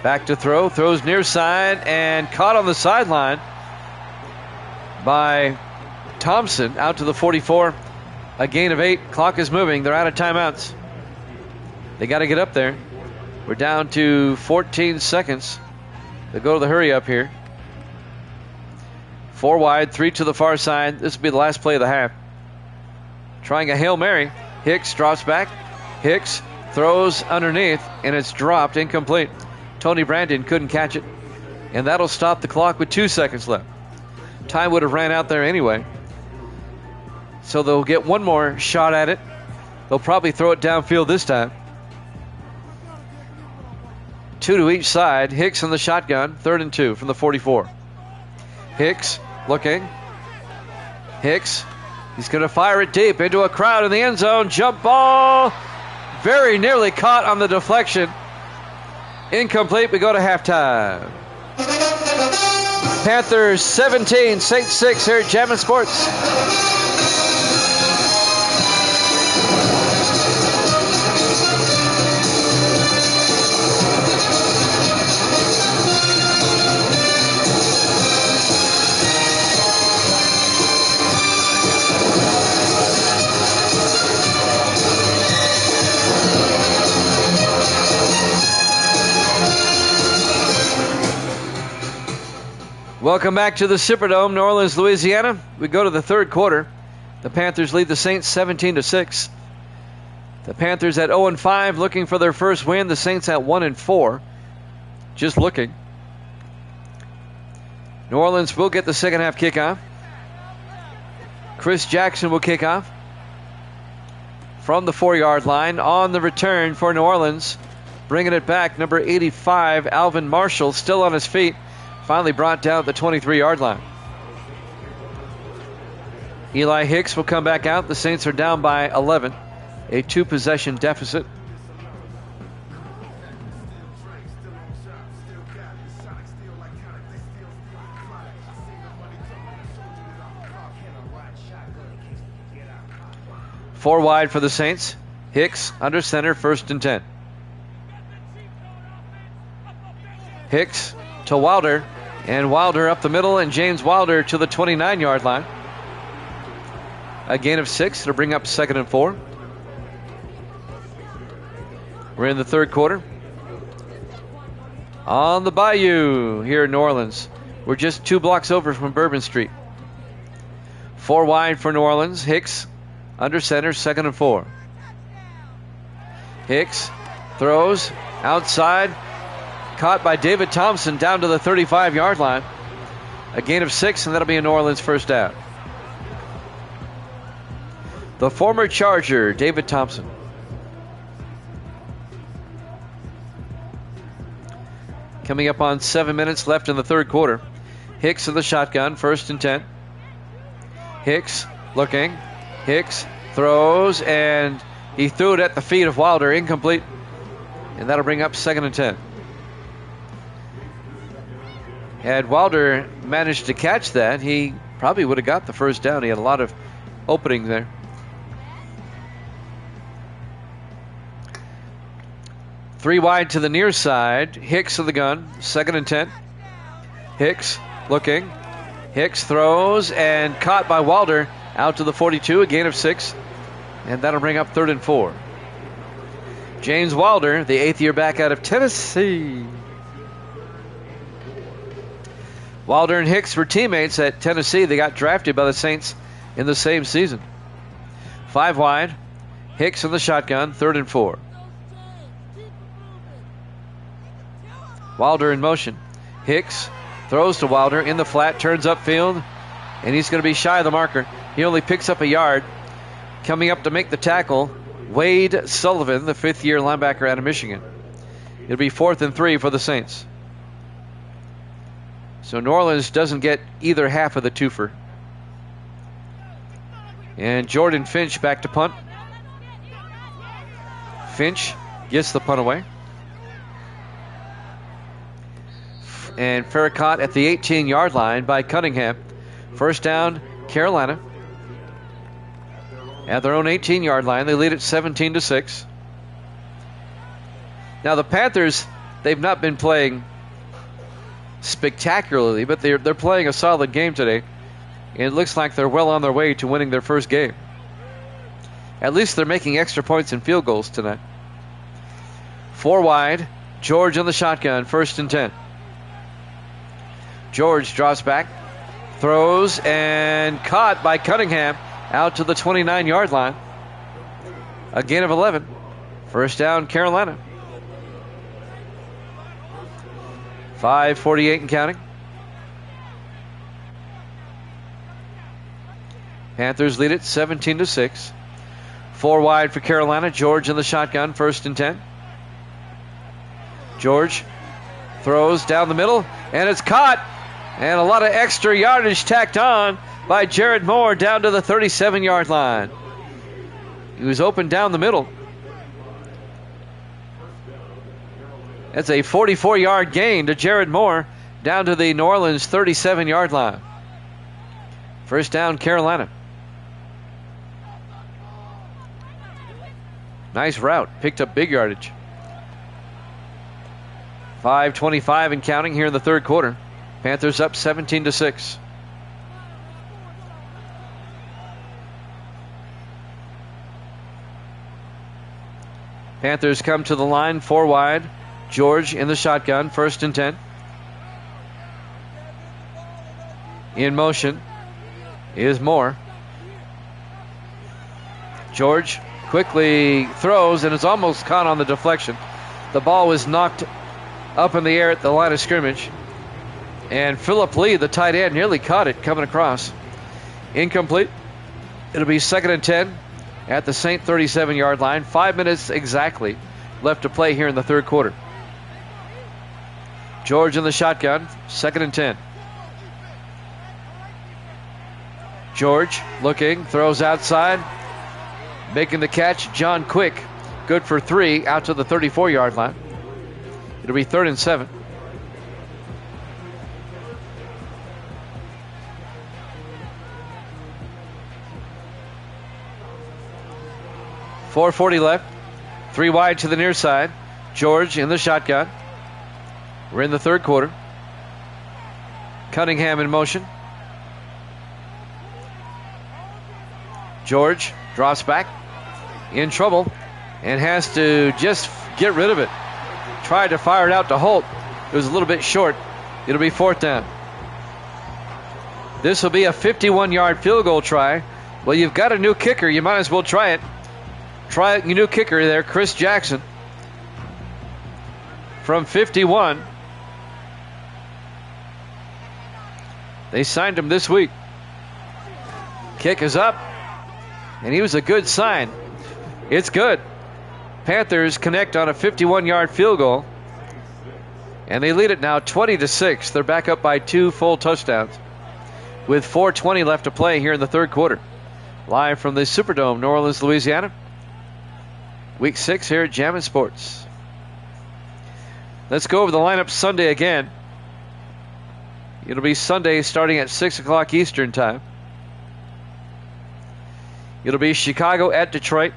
back to throw. Throws near side and caught on the sideline by Thompson out to the 44. A gain of 8. Clock is moving. They're out of timeouts. They got to get up there. We're down to 14 seconds. They go to the hurry up here. 4 wide, 3 to the far side. This will be the last play of the half. Trying a Hail Mary. Hicks drops back. Hicks throws underneath, and it's dropped. Incomplete. Tony Brandon couldn't catch it. And that'll stop the clock with 2 seconds left. Time would have ran out there anyway. So they'll get one more shot at it. They'll probably throw it downfield this time. 2 to each side. Hicks in the shotgun. 3rd and 2 from the 44. Hicks looking. Hicks. He's going to fire it deep into a crowd in the end zone. Jump ball. Very nearly caught on the deflection. Incomplete. We go to halftime. Panthers 17, Saints 6 here at Jammin' Sports. Welcome back to the Superdome, New Orleans, Louisiana. We go to the 3rd quarter. The Panthers lead the Saints 17-6. The Panthers at 0-5, looking for their first win. The Saints at 1-4, just looking. New Orleans will get the second half kickoff. Chris Jackson will kick off from the 4-yard line. On the return for New Orleans, bringing it back, number 85, Alvin Marshall, still on his feet. Finally brought down at the 23-yard line. Eli Hicks will come back out. The Saints are down by 11. A 2-possession deficit. 4 wide for the Saints. Hicks under center, 1st and 10. Hicks to Wilder, and Wilder up the middle, and James Wilder to the 29-yard line. A gain of 6 to bring up 2nd and 4. We're in the 3rd quarter. On the Bayou here in New Orleans. We're just 2 blocks over from Bourbon Street. 4 wide for New Orleans. Hicks under center, 2nd and 4. Hicks throws outside. Caught by David Thompson down to the 35-yard line. A gain of 6, and that'll be a New Orleans 1st down. The former Charger, David Thompson. Coming up on 7 minutes left in the 3rd quarter. Hicks in the shotgun, 1st and 10. Hicks looking. Hicks throws, and he threw it at the feet of Wilder, incomplete. And that'll bring up 2nd and 10. Had Wilder managed to catch that, he probably would have got the 1st down. He had a lot of opening there. Three wide to the near side. Hicks of the gun, 2nd and 10. Hicks looking. Hicks throws, and caught by Wilder out to the 42, a gain of 6. And that'll bring up 3rd and 4. James Wilder, the 8th-year back out of Tennessee. Wilder and Hicks were teammates at Tennessee. They got drafted by the Saints in the same season. 5 wide. Hicks in the shotgun, 3rd and 4. Wilder in motion. Hicks throws to Wilder in the flat, turns upfield, and he's going to be shy of the marker. He only picks up a yard. Coming up to make the tackle, Wade Sullivan, the 5th-year linebacker out of Michigan. It'll be 4th and 3 for the Saints. So New Orleans doesn't get either half of the twofer. And Jordan Finch back to punt. Finch gets the punt away. And Farrakhan at the 18-yard line by Cunningham. 1st down, Carolina. At their own 18-yard line, they lead at 17-6. Now the Panthers, they've not been playing spectacularly, but they're playing a solid game today. And it looks like they're well on their way to winning their 1st game. At least they're making extra points and field goals tonight. 4 wide, George on the shotgun, 1st and 10. George drops back, throws, and caught by Cunningham out to the 29-yard line. A gain of 11. 1st down, Carolina. 5:48 and counting. Panthers lead it 17-6. 4 wide for Carolina. George in the shotgun, 1st and 10. George throws down the middle, and it's caught. And a lot of extra yardage tacked on by Jared Moore down to the 37-yard line. He was open down the middle. That's a 44-yard gain to Jared Moore down to the New Orleans 37-yard line. 1st down, Carolina. Nice route. Picked up big yardage. 5:25 and counting here in the 3rd quarter. Panthers up 17-6. Panthers come to the line, 4 wide. George in the shotgun, 1st and 10. In motion is Moore. George quickly throws, and is almost caught on the deflection. The ball was knocked up in the air at the line of scrimmage. And Philip Lee, the tight end, nearly caught it coming across. Incomplete. It'll be 2nd and 10 at the Saint 37-yard line. 5 minutes exactly left to play here in the 3rd quarter. George in the shotgun, 2nd and 10. George looking, throws outside. Making the catch, John Quick. Good for 3 out to the 34-yard line. It'll be 3rd and 7. 4:40 left. 3 wide to the near side. George in the shotgun. We're in the third quarter. Cunningham in motion. George drops back. In trouble. And has to just get rid of it. Tried to fire it out to Holt. It was a little bit short. It'll be 4th down. This will be a 51-yard field goal try. Well, you've got a new kicker. You might as well try it. Try it, your new kicker there, Chris Jackson. From 51. They signed him this week. Kick is up. And he was a good sign. It's good. Panthers connect on a 51-yard field goal. And they lead it now 20-6. They're back up by 2 full touchdowns. With 4:20 left to play here in the third quarter. Live from the Superdome, New Orleans, Louisiana. Week 6 here at Jammin' Sports. Let's go over the lineup Sunday again. It'll be Sunday starting at 6 o'clock Eastern time. It'll be Chicago at Detroit,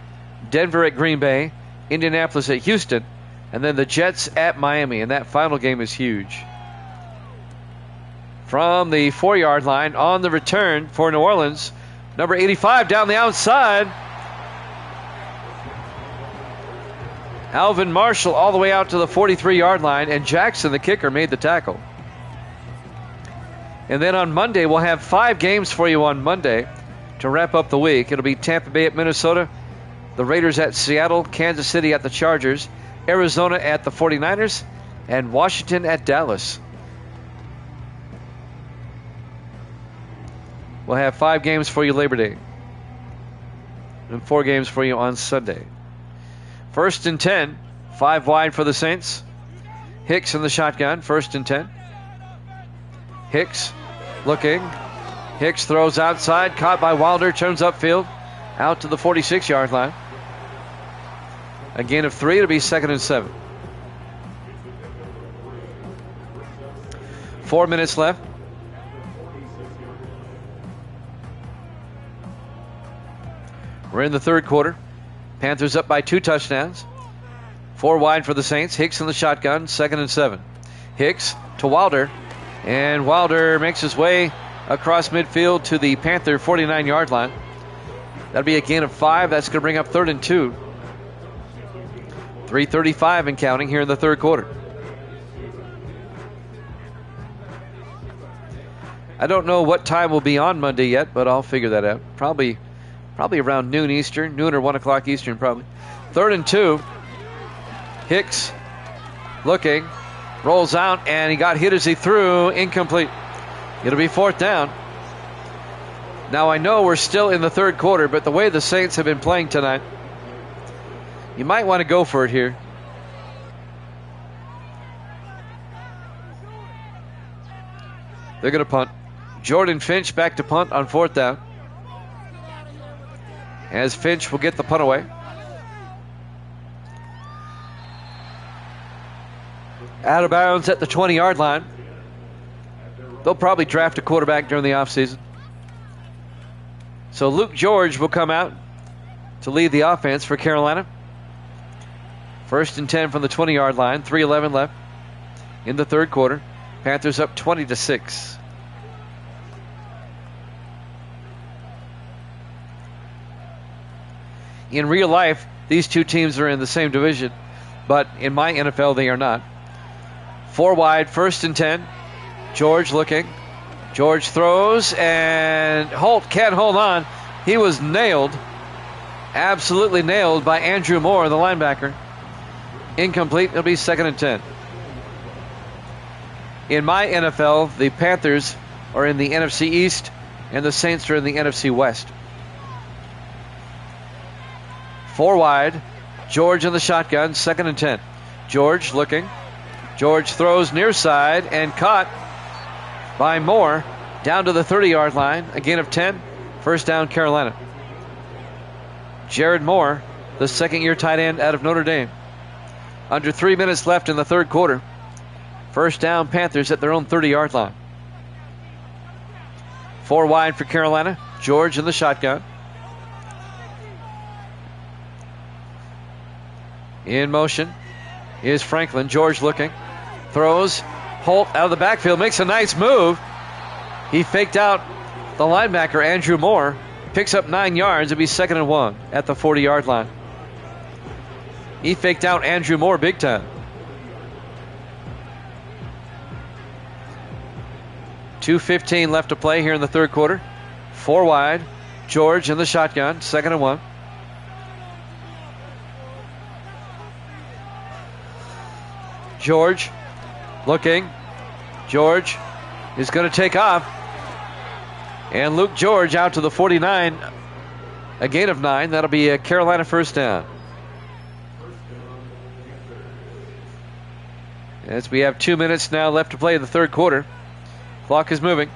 Denver at Green Bay, Indianapolis at Houston, and then the Jets at Miami. And that final game is huge. From the 4-yard line on the return for New Orleans, number 85 down the outside. Alvin Marshall all the way out to the 43-yard line, and Jackson, the kicker, made the tackle. And then on Monday, we'll have 5 games for you on Monday to wrap up the week. It'll be Tampa Bay at Minnesota, the Raiders at Seattle, Kansas City at the Chargers, Arizona at the 49ers, and Washington at Dallas. We'll have 5 games for you Labor Day. And 4 games for you on Sunday. 1st and 10. 5 wide for the Saints. Hicks in the shotgun. 1st and 10. Hicks looking. Hicks throws outside. Caught by Wilder. Turns upfield. Out to the 46-yard line. A gain of 3. It'll be 2nd and 7. 4 minutes left. We're in the third quarter. Panthers up by 2 touchdowns. 4 wide for the Saints. Hicks in the shotgun. 2nd and 7. Hicks to Wilder. And Wilder makes his way across midfield to the Panther 49-yard line. That'll be a gain of 5. That's going to bring up 3rd and 2. 3:35 and counting here in the third quarter. I don't know what time will be on Monday yet, but I'll figure that out. Probably around noon Eastern, noon or 1 o'clock Eastern probably. 3rd and 2. Hicks looking, rolls out, and he got hit as he threw. Incomplete. It'll be 4th down. Now I know we're still in the third quarter, but the way the Saints have been playing tonight, you might want to go for it here. They're going to punt. Jordan Finch back to punt on 4th down. As Finch will get the punt away. Out of bounds at the 20-yard line. They'll probably draft a quarterback during the offseason. So Luke George will come out to lead the offense for Carolina. 1st and 10 from the 20-yard line. 3:11 left in the third quarter. Panthers up 20-6. In real life, these two teams are in the same division, but in my NFL, they are not. 4 wide, 1st and 10. George looking. George throws, and Holt can't hold on. He was nailed, absolutely nailed by Andrew Moore, the linebacker. Incomplete. It'll be 2nd and 10. In my NFL, the Panthers are in the NFC East, and the Saints are in the NFC West. 4 wide. George in the shotgun. 2nd and 10. George looking. George throws near side and caught by Moore down to the 30-yard line. A gain of 10. 1st down, Carolina. Jared Moore, the second-year tight end out of Notre Dame. Under 3 minutes left in the third quarter. 1st down, Panthers at their own 30-yard line. 4 wide for Carolina. George in the shotgun. In motion is Franklin. George looking. Throws. Holt out of the backfield. Makes a nice move. He faked out the linebacker, Andrew Moore. Picks up 9 yards. It'll be 2nd and 1 at the 40-yard line. He faked out Andrew Moore big time. 2:15 left to play here in the third quarter. 4 wide. George in the shotgun. 2nd and 1. George looking. George is going to take off. And Luke George out to the 49. A gain of 9. That'll be a Carolina first down. As we have 2 minutes now left to play in the third quarter. Clock is moving.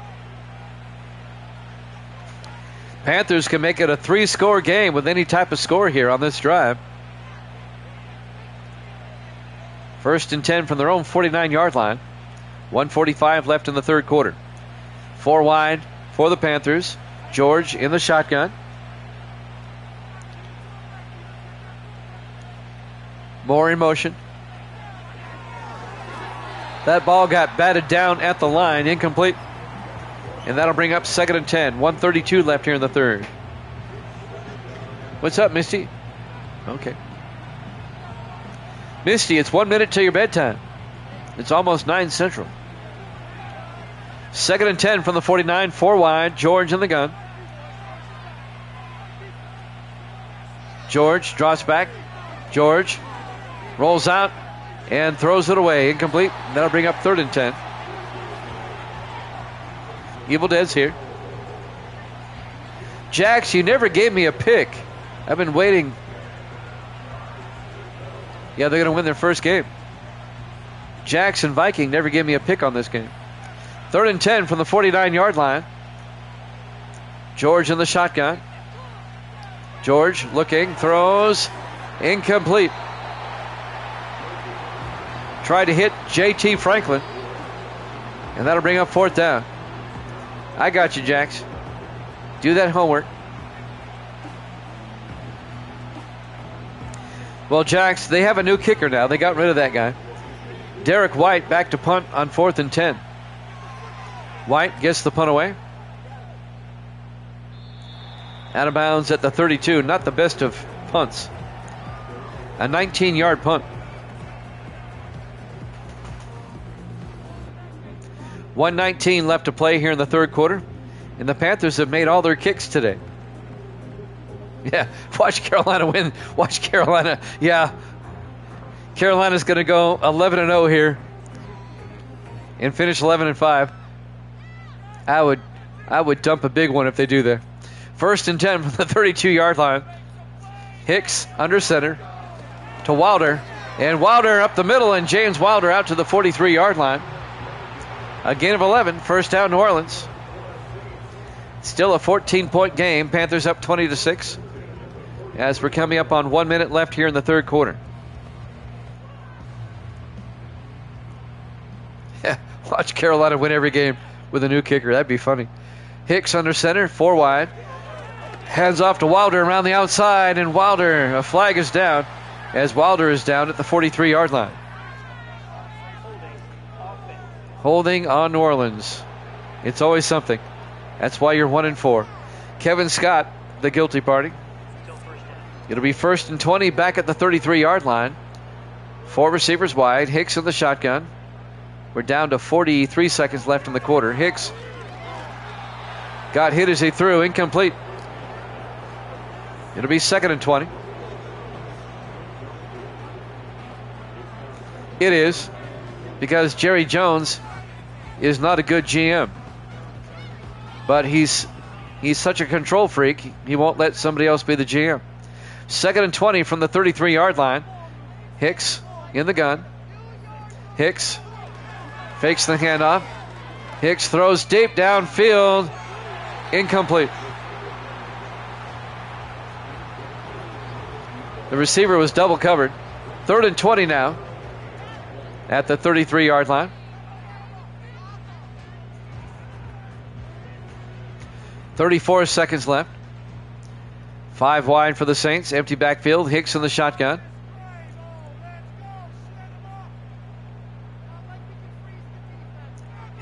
Panthers can make it a 3-score game with any type of score here on this drive. 1st and 10 from their own 49-yard line. 1:45 left in the third quarter. 4 wide for the Panthers. George in the shotgun. Moore in motion. That ball got batted down at the line, incomplete. And that'll bring up 2nd and 10. 1:32 left here in the third. What's up, Misty? Okay. Misty, it's 1 minute till your bedtime. It's almost 9 Central. 2nd and 10 from the 49, 4 wide. George in the gun. George drops back. George rolls out and throws it away. Incomplete. That'll bring up 3rd and 10. Evil Dead's here. Jax, you never gave me a pick. I've been waiting. Yeah, they're going to win their first game. Jax and Viking never gave me a pick on this game. 3rd and 10 from the 49-yard line. George in the shotgun. George looking, throws, incomplete. Tried to hit J.T. Franklin. And that'll bring up 4th down. I got you, Jax. Do that homework. Well, Jax, they have a new kicker now. They got rid of that guy. Derek White back to punt on 4th and 10. White gets the punt away. Out of bounds at the 32. Not the best of punts. A 19-yard punt. 1:19 left to play here in the third quarter. And the Panthers have made all their kicks today. Yeah, watch Carolina win. Watch Carolina. Yeah, Carolina's going to go 11-0 here and finish 11-5. I would dump a big one if they do that. 1st and 10 from the 32-yard line. Hicks under center to Wilder. And Wilder up the middle, and James Wilder out to the 43-yard line. A gain of 11, first down New Orleans. Still a 14-point game. Panthers up 20-6. As we're coming up on 1 minute left here in the third quarter. Yeah, watch Carolina win every game with a new kicker. That'd be funny. Hicks under center, 4 wide. Hands off to Wilder around the outside, and Wilder, a flag is down as Wilder is down at the 43-yard line. Holding on New Orleans. It's always something. That's why you're 1-4. Kevin Scott, the guilty party. It'll be 1st and 20 back at the 33-yard line. 4 receivers wide. Hicks in the shotgun. We're down to 43 seconds left in the quarter. Hicks got hit as he threw. Incomplete. It'll be 2nd and 20. It is, because Jerry Jones is not a good GM. But he's such a control freak, he won't let somebody else be the GM. 2nd and 20 from the 33-yard line. Hicks in the gun. Hicks fakes the handoff. Hicks throws deep downfield. Incomplete. The receiver was double covered. 3rd and 20 now at the 33-yard line. .34 seconds left. 5 wide for the Saints. Empty backfield. Hicks in the shotgun.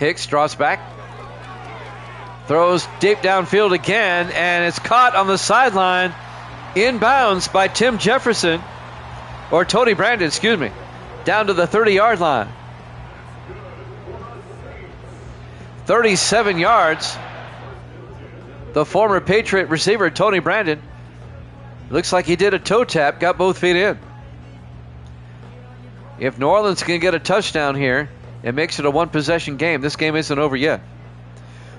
Hicks draws back. Throws deep downfield again, and it's caught on the sideline. Inbounds by Tim Jefferson, or Tony Brandon, excuse me, down to the 30-yard line. 37 yards. The former Patriot receiver, Tony Brandon, looks like he did a toe tap, got both feet in. If New Orleans can get a touchdown here, it makes it a one-possession game. This game isn't over yet.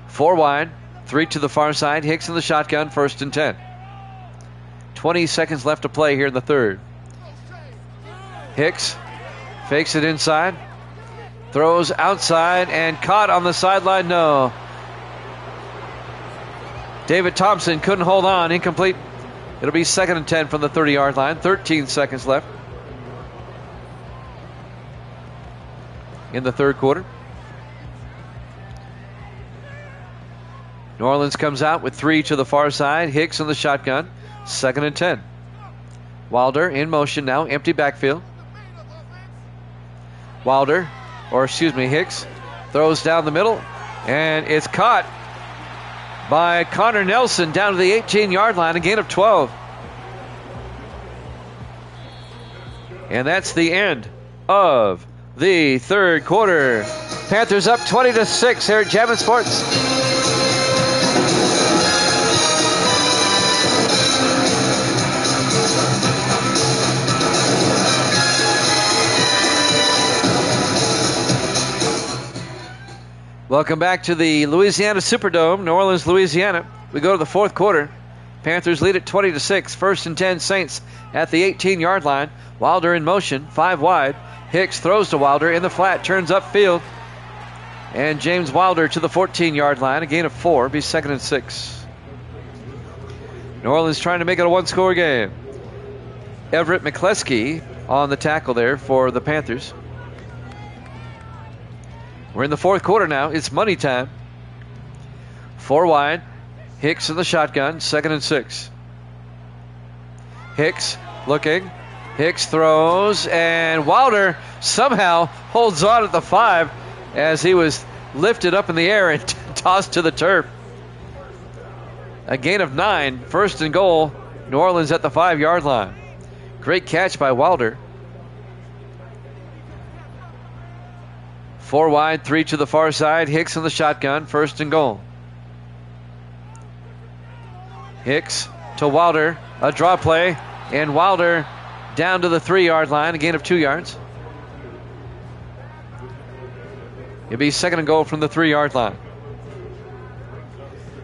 4 wide, 3 to the far side. Hicks in the shotgun, 1st and 10. 20 seconds left to play here in the third. Hicks fakes it inside, throws outside, and caught on the sideline. No. David Thompson couldn't hold on. Incomplete. It'll be 2nd and 10 from the 30-yard line. 13 seconds left in the third quarter. New Orleans comes out with 3 to the far side. Hicks in the shotgun. 2nd and 10. Wilder in motion now. Empty backfield. Hicks throws down the middle, and it's caught by Connor Nelson down to the 18-yard line, a gain of 12. And that's the end of the third quarter. Panthers up 20-6 here at Javin Sports. Welcome back to the Louisiana Superdome, New Orleans, Louisiana. We go to the fourth quarter. Panthers lead at 20-6. 1st and 10 Saints at the 18-yard line. Wilder in motion, 5 wide. Hicks throws to Wilder in the flat, turns upfield. And James Wilder to the 14-yard line, a gain of 4, be 2nd and 6. New Orleans trying to make it a one-score game. Everett McCleskey on the tackle there for the Panthers. We're in the fourth quarter now. It's money time. 4 wide. Hicks in the shotgun. 2nd and 6. Hicks looking. Hicks throws. And Wilder somehow holds on at the 5 as he was lifted up in the air and tossed to the turf. A gain of 9. 1st and goal. New Orleans at the 5-yard line. Great catch by Wilder. 4 wide, 3 to the far side. Hicks in the shotgun, 1st and goal. Hicks to Wilder, a draw play, and Wilder down to the 3-yard line, a gain of 2 yards. It'll be 2nd and goal from the 3-yard line.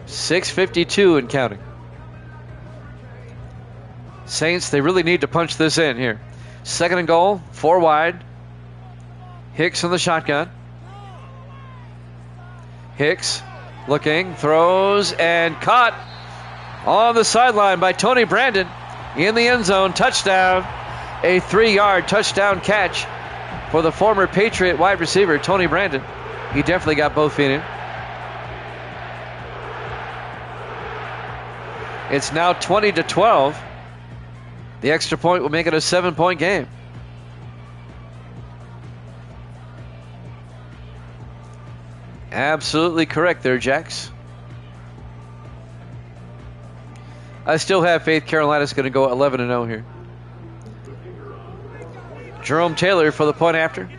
6:52 and counting. Saints, they really need to punch this in here. 2nd and goal, 4 wide. Hicks in the shotgun. Hicks looking, throws, and caught on the sideline by Tony Brandon in the end zone. Touchdown. A 3-yard touchdown catch for the former Patriot wide receiver, Tony Brandon. He definitely got both feet in. It's now 20-12. The extra point will make it a 7-point game. Absolutely correct there, Jax. I still have faith Carolina's going to go 11-0 here. Jerome Taylor for the point after.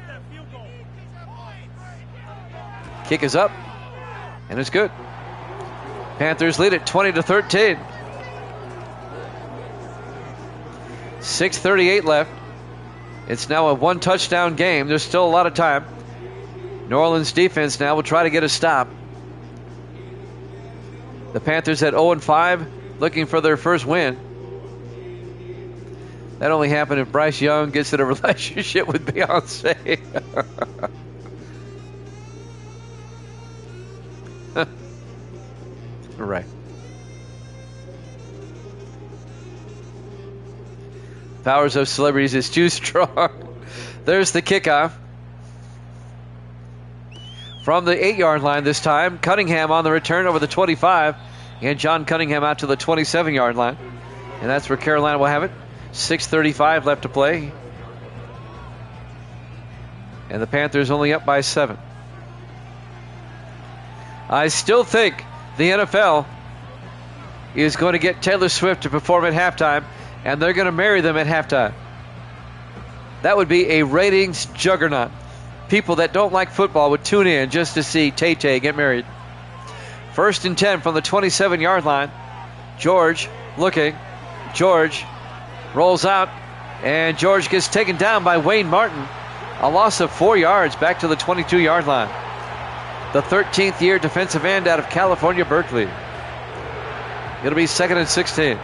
Kick is up, and it's good. Panthers lead it 20-13. 6:38 left. It's now a 1-touchdown game. There's still a lot of time. New Orleans defense now will try to get a stop. The Panthers at 0-5, looking for their first win. That only happened if Bryce Young gets in a relationship with Beyonce. Right. Powers of celebrities is too strong. There's the kickoff. From the 8-yard line this time, Cunningham on the return over the 25, and John Cunningham out to the 27-yard line. And that's where Carolina will have it. 6:35 left to play. And the Panthers only up by 7. I still think the NFL is going to get Taylor Swift to perform at halftime, and they're going to marry them at halftime. That would be a ratings juggernaut. People that don't like football would tune in just to see Tay-Tay get married. 1st and 10 from the 27-yard line. George looking. George rolls out, and George gets taken down by Wayne Martin. A loss of 4 yards back to the 22-yard line. The 13th year defensive end out of California, Berkeley. It'll be 2nd and 16.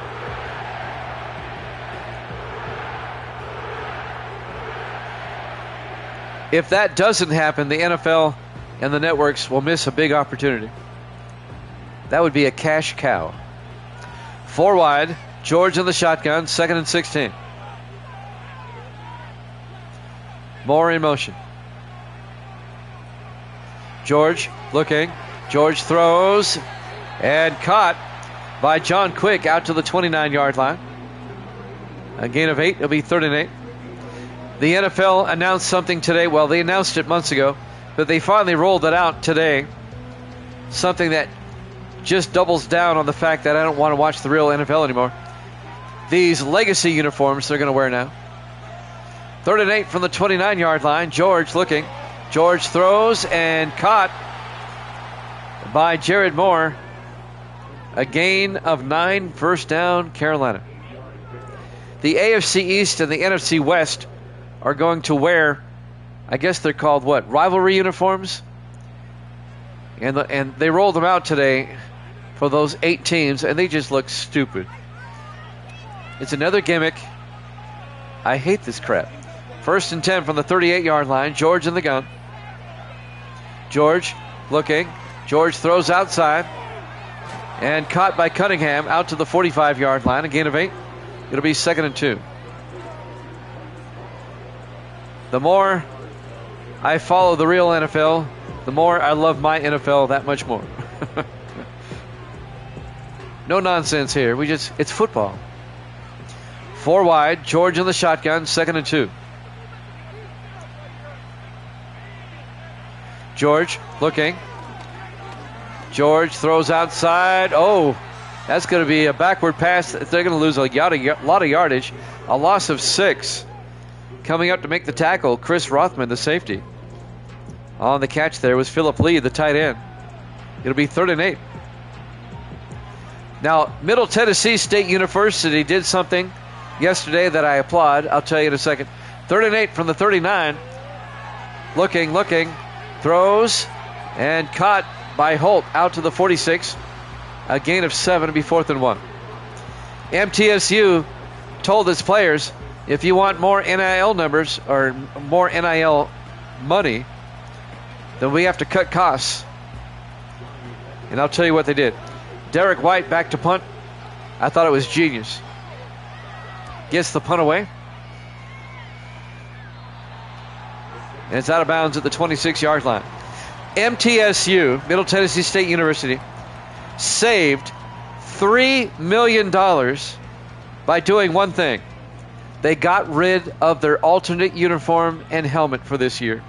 If that doesn't happen, the NFL and the networks will miss a big opportunity. That would be a cash cow. 4 wide. George in the shotgun. 2nd and 16. Moore in motion. George looking. George throws and caught by John Quick out to the 29-yard line. A gain of 8. It'll be 3rd and 8. The NFL announced something today. Well, they announced it months ago, but they finally rolled it out today. Something that just doubles down on the fact that I don't want to watch the real NFL anymore. These legacy uniforms they're going to wear now. 3rd and 8 from the 29-yard line. George looking. George throws and caught by Jared Moore. A gain of 9, 1st down, Carolina. The AFC East and the NFC West are going to wear, I guess they're called what? Rivalry uniforms? And they rolled them out today for those 8 teams, and they just look stupid. It's another gimmick. I hate this crap. 1st and 10 from the 38-yard line. George in the gun. George looking. George throws outside. And caught by Cunningham out to the 45-yard line. A gain of 8. It'll be 2nd and 2. The more I follow the real NFL, the more I love my NFL that much more. No nonsense here. It's football. 4 wide. George in the shotgun. 2nd and 2. George looking. George throws outside. Oh, that's going to be a backward pass. They're going to lose a lot of yardage. A loss of 6. Coming up to make the tackle, Chris Rothman, the safety. On the catch there was Philip Lee, the tight end. It'll be 3rd and 8. Now, Middle Tennessee State University did something yesterday that I applaud. I'll tell you in a second. 3rd and 8 from the 39. Looking. Throws and caught by Holt out to the 46. A gain of 7 to be 4th and 1. MTSU told its players, if you want more NIL numbers or more NIL money, then we have to cut costs. And I'll tell you what they did. Derek White back to punt. I thought it was genius. Gets the punt away. And it's out of bounds at the 26-yard line. MTSU, Middle Tennessee State University, saved $3 million by doing one thing. They got rid of their alternate uniform and helmet for this year.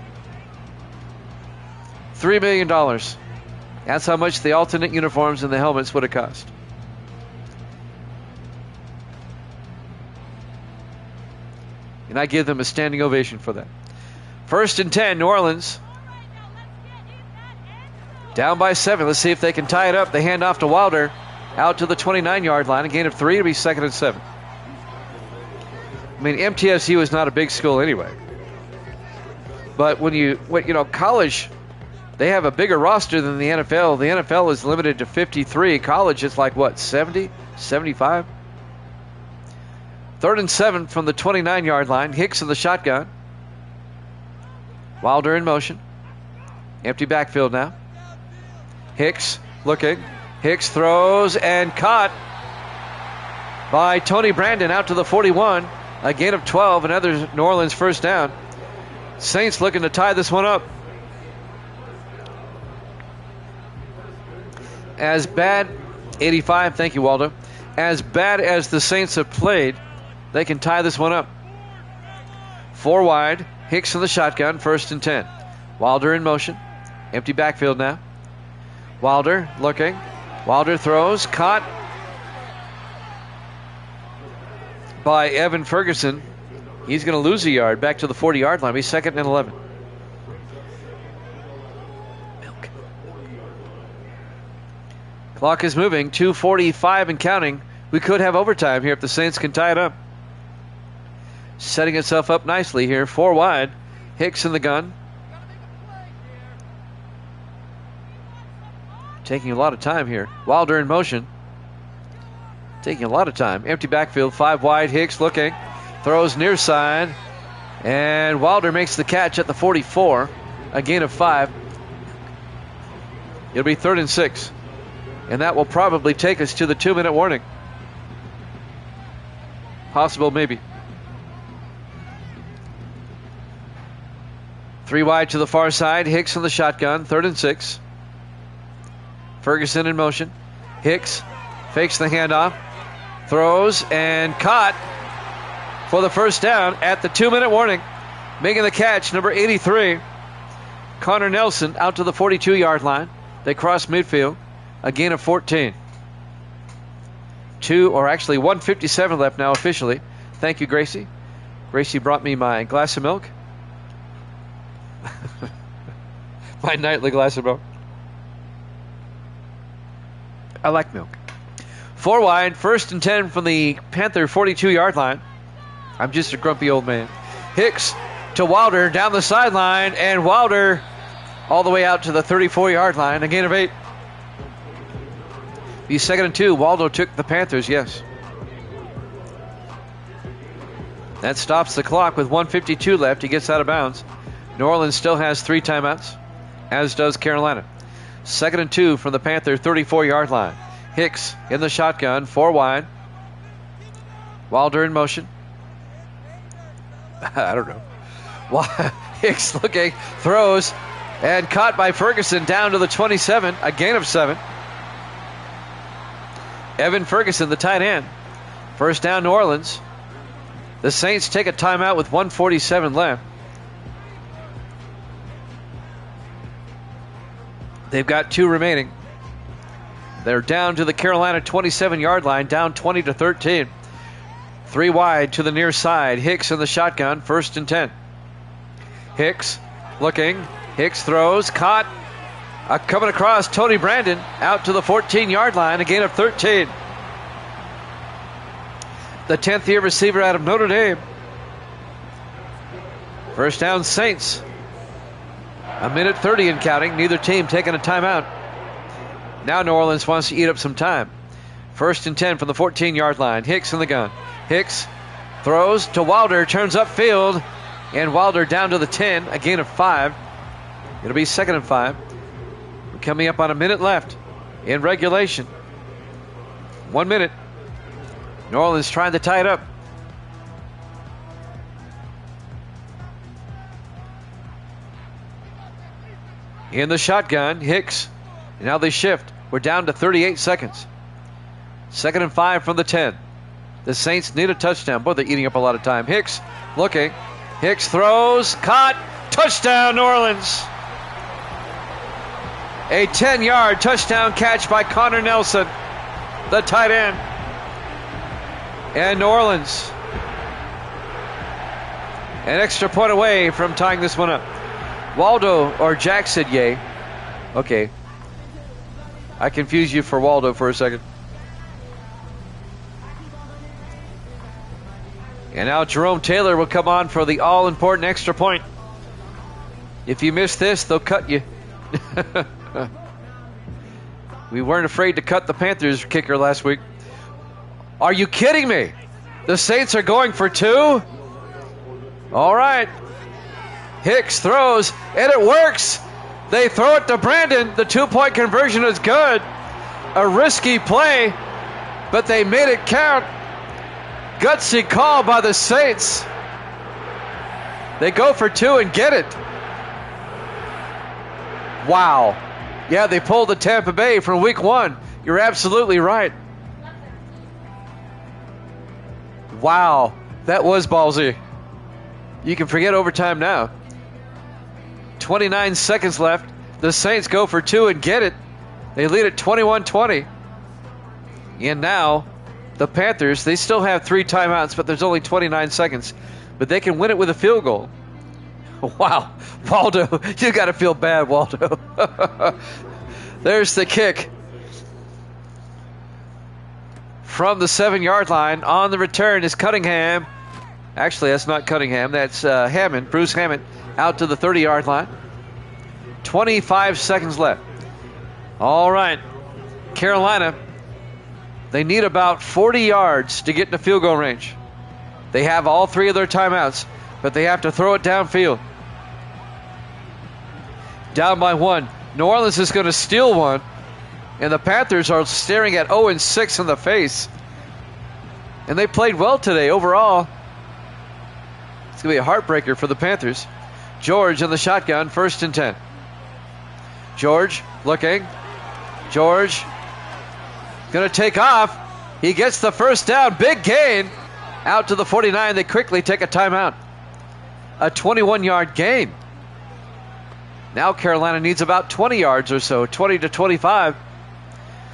$3 million. That's how much the alternate uniforms and the helmets would have cost. And I give them a standing ovation for that. 1st and 10, New Orleans. Down by 7. Let's see if they can tie it up. They hand off to Wilder out to the 29-yard line. A gain of 3 to be 2nd and 7. I mean, MTSU is not a big school anyway. But college, they have a bigger roster than the NFL. The NFL is limited to 53. College is like, what, 70, 75? 3rd and 7 from the 29-yard line. Hicks in the shotgun. Wilder in motion. Empty backfield now. Hicks looking. Hicks throws and caught by Tony Brandon out to the 41. A gain of 12. Another New Orleans 1st down. Saints looking to tie this one up. As bad, 85, thank you, Waldo. As bad as the Saints have played, they can tie this one up. 4 wide. Hicks in the shotgun, 1st and 10. Wilder in motion. Empty backfield now. Wilder looking. Wilder throws. Caught by Evan Ferguson. He's going to lose a yard back to the 40-yard line. He's second and 11. Milk. Clock is moving. 2:45 and counting. We could have overtime here if the Saints can tie it up. Setting itself up nicely here. 4 wide. Hicks in the gun. Taking a lot of time here. Wilder in motion. Taking a lot of time. Empty backfield. 5 wide. Hicks looking. Throws near side. And Wilder makes the catch at the 44. A gain of 5. It'll be 3rd and 6. And that will probably take us to the 2-minute warning. Possible maybe. 3 wide to the far side. Hicks in the shotgun. 3rd and 6. Ferguson in motion. Hicks fakes the handoff. Throws and caught for the first down at the 2-minute warning. Making the catch, number 83. Connor Nelson out to the 42-yard line. They cross midfield. A gain of 14. 1:57 left now officially. Thank you, Gracie. Gracie brought me my glass of milk. My nightly glass of milk. I like milk. 4 wide, 1st and 10 from the Panther 42-yard line. I'm just a grumpy old man. Hicks to Wilder down the sideline, and Wilder all the way out to the 34-yard line. A gain of 8. He's 2nd and 2. Waldo took the Panthers, yes. That stops the clock with 1:52 left. He gets out of bounds. New Orleans still has 3 timeouts, as does Carolina. 2nd and 2 from the Panther 34-yard line. Hicks in the shotgun, 4 wide. Wilder in motion. I don't know. Hicks looking, throws, and caught by Ferguson down to the 27, a gain of 7. Evan Ferguson, the tight end. First down, New Orleans. The Saints take a timeout with 1:47 left. They've got 2 remaining. They're down to the Carolina 27-yard line, down 20-13. 3 wide to the near side. Hicks in the shotgun, 1st and 10. Hicks looking. Hicks throws, caught. Coming across, Tony Brandon out to the 14-yard line, a gain of 13. The 10th-year receiver out of Notre Dame. First down, Saints. 1:30 and counting. Neither team taking a timeout. Now New Orleans wants to eat up some time. 1st and 10 from the 14-yard line. Hicks in the gun. Hicks throws to Wilder, turns upfield, and Wilder down to the 10, a gain of 5. It'll be 2nd and 5. We're coming up on a minute left in regulation. 1 minute. New Orleans trying to tie it up. In the shotgun, Hicks. Now they shift. We're down to 38 seconds. 2nd and 5 from the 10. The Saints need a touchdown. Boy, they're eating up a lot of time. Hicks looking. Hicks throws. Caught. Touchdown, New Orleans. A 10-yard touchdown catch by Connor Nelson, the tight end. And New Orleans an extra point away from tying this one up. Waldo, or Jack said yay. Okay. I confused you for Waldo for a second. And now Jerome Taylor will come on for the all-important extra point. If you miss this, they'll cut you. We weren't afraid to cut the Panthers kicker last week. Are you kidding me? The Saints are going for 2? All right. Hicks throws, and it works. They throw it to Brandon. The 2-point conversion is good. A risky play, but they made it count. Gutsy call by the Saints. They go for 2 and get it. Wow. Yeah, they pulled the Tampa Bay from week 1. You're absolutely right. Wow. That was ballsy. You can forget overtime now. 29 seconds left. The Saints go for 2 and get it. They lead at 21-20. And now the Panthers, they still have 3 timeouts, but there's only 29 seconds. But they can win it with a field goal. Wow. Waldo, you got to feel bad, Waldo. There's the kick. From the 7-yard line on the return is Cunningham. Actually, that's not Cunningham. That's Hammond, Bruce Hammond, out to the 30-yard line. 25 seconds left. All right. Carolina, they need about 40 yards to get into field goal range. They have all 3 of their timeouts, but they have to throw it downfield. Down by 1. New Orleans is going to steal one, and the Panthers are staring at 0-6 in the face. And they played well today overall. It's going to be a heartbreaker for the Panthers. George in the shotgun, 1st and 10. George looking. George going to take off. He gets the first down. Big gain. Out to the 49. They quickly take a timeout. A 21-yard gain. Now Carolina needs about 20 yards or so, 20 to 25.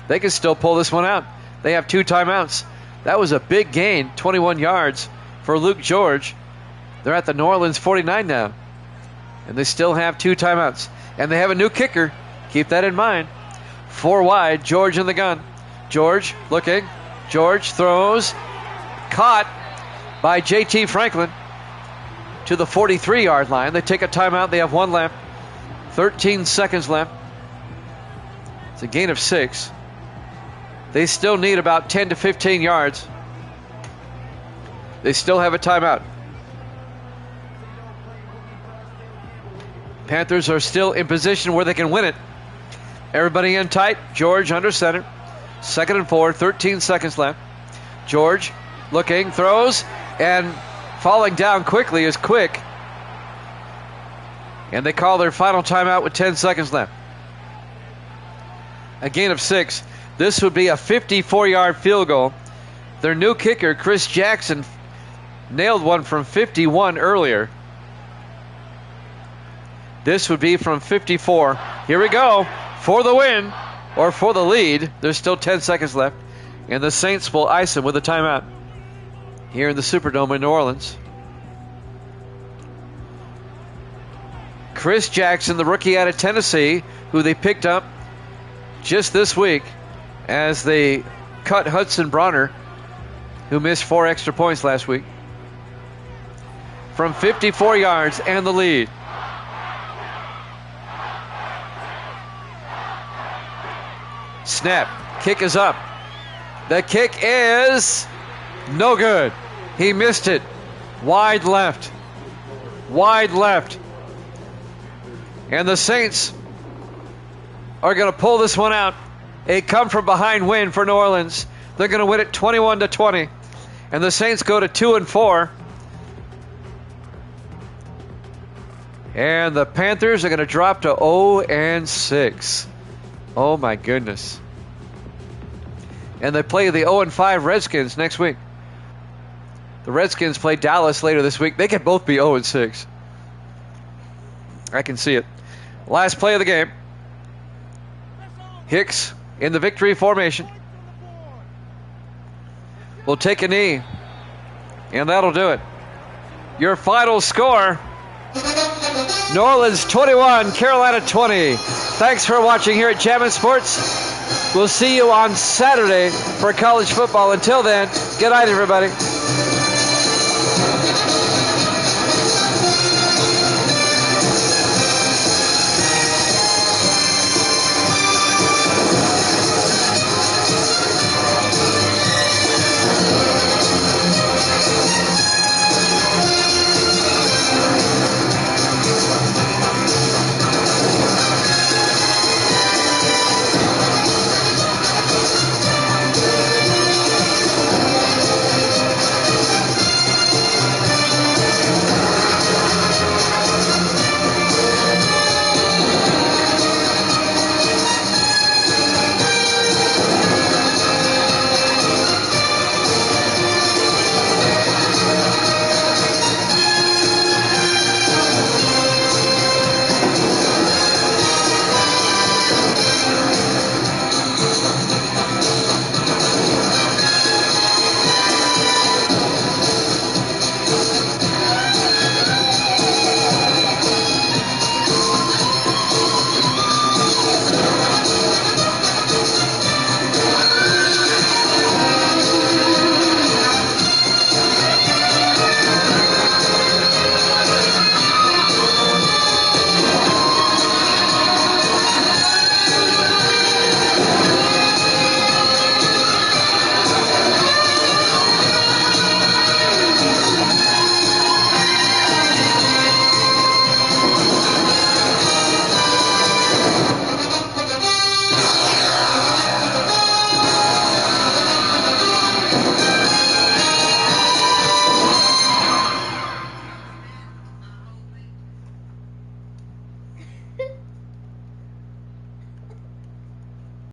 They can still pull this one out. They have 2 timeouts. That was a big gain, 21 yards for Luke George. They're at the New Orleans 49 now. And they still have 2 timeouts. And they have a new kicker. Keep that in mind. 4 wide, George in the gun. George looking. George throws. Caught by J.T. Franklin to the 43-yard line. They take a timeout. They have 1 left. 13 seconds left. It's a gain of 6. They still need about 10 to 15 yards. They still have a timeout. Panthers are still in position where they can win it. Everybody in tight. George under center. 2nd and 4. 13 seconds left. George looking, throws, and falling down quickly is Quick. And they call their final timeout with 10 seconds left. A gain of 6. This would be a 54-yard field goal. Their new kicker, Chris Jackson, nailed one from 51 earlier. This would be from 54. Here we go. For the win, or for the lead. There's still 10 seconds left. And the Saints will ice him with a timeout here in the Superdome in New Orleans. Chris Jackson, the rookie out of Tennessee, who they picked up just this week as they cut Hudson Bronner, who missed 4 extra points last week. From 54 yards and the lead. Snap. Kick is up. The kick is no good. He missed it. Wide left. Wide left. And the Saints are going to pull this one out. A come from behind win for New Orleans. They're going to win it 21-20. And the Saints go to 2-4. And the Panthers are going to drop to 0-6. Oh my goodness. And they play the 0-5 Redskins next week. The Redskins play Dallas later this week. They could both be 0-6. I can see it. Last play of the game. Hicks in the victory formation will take a knee. And that'll do it. Your final score: New Orleans 21, Carolina 20. Thanks for watching here at Jammin' Sports. We'll see you on Saturday for college football. Until then, good night, everybody.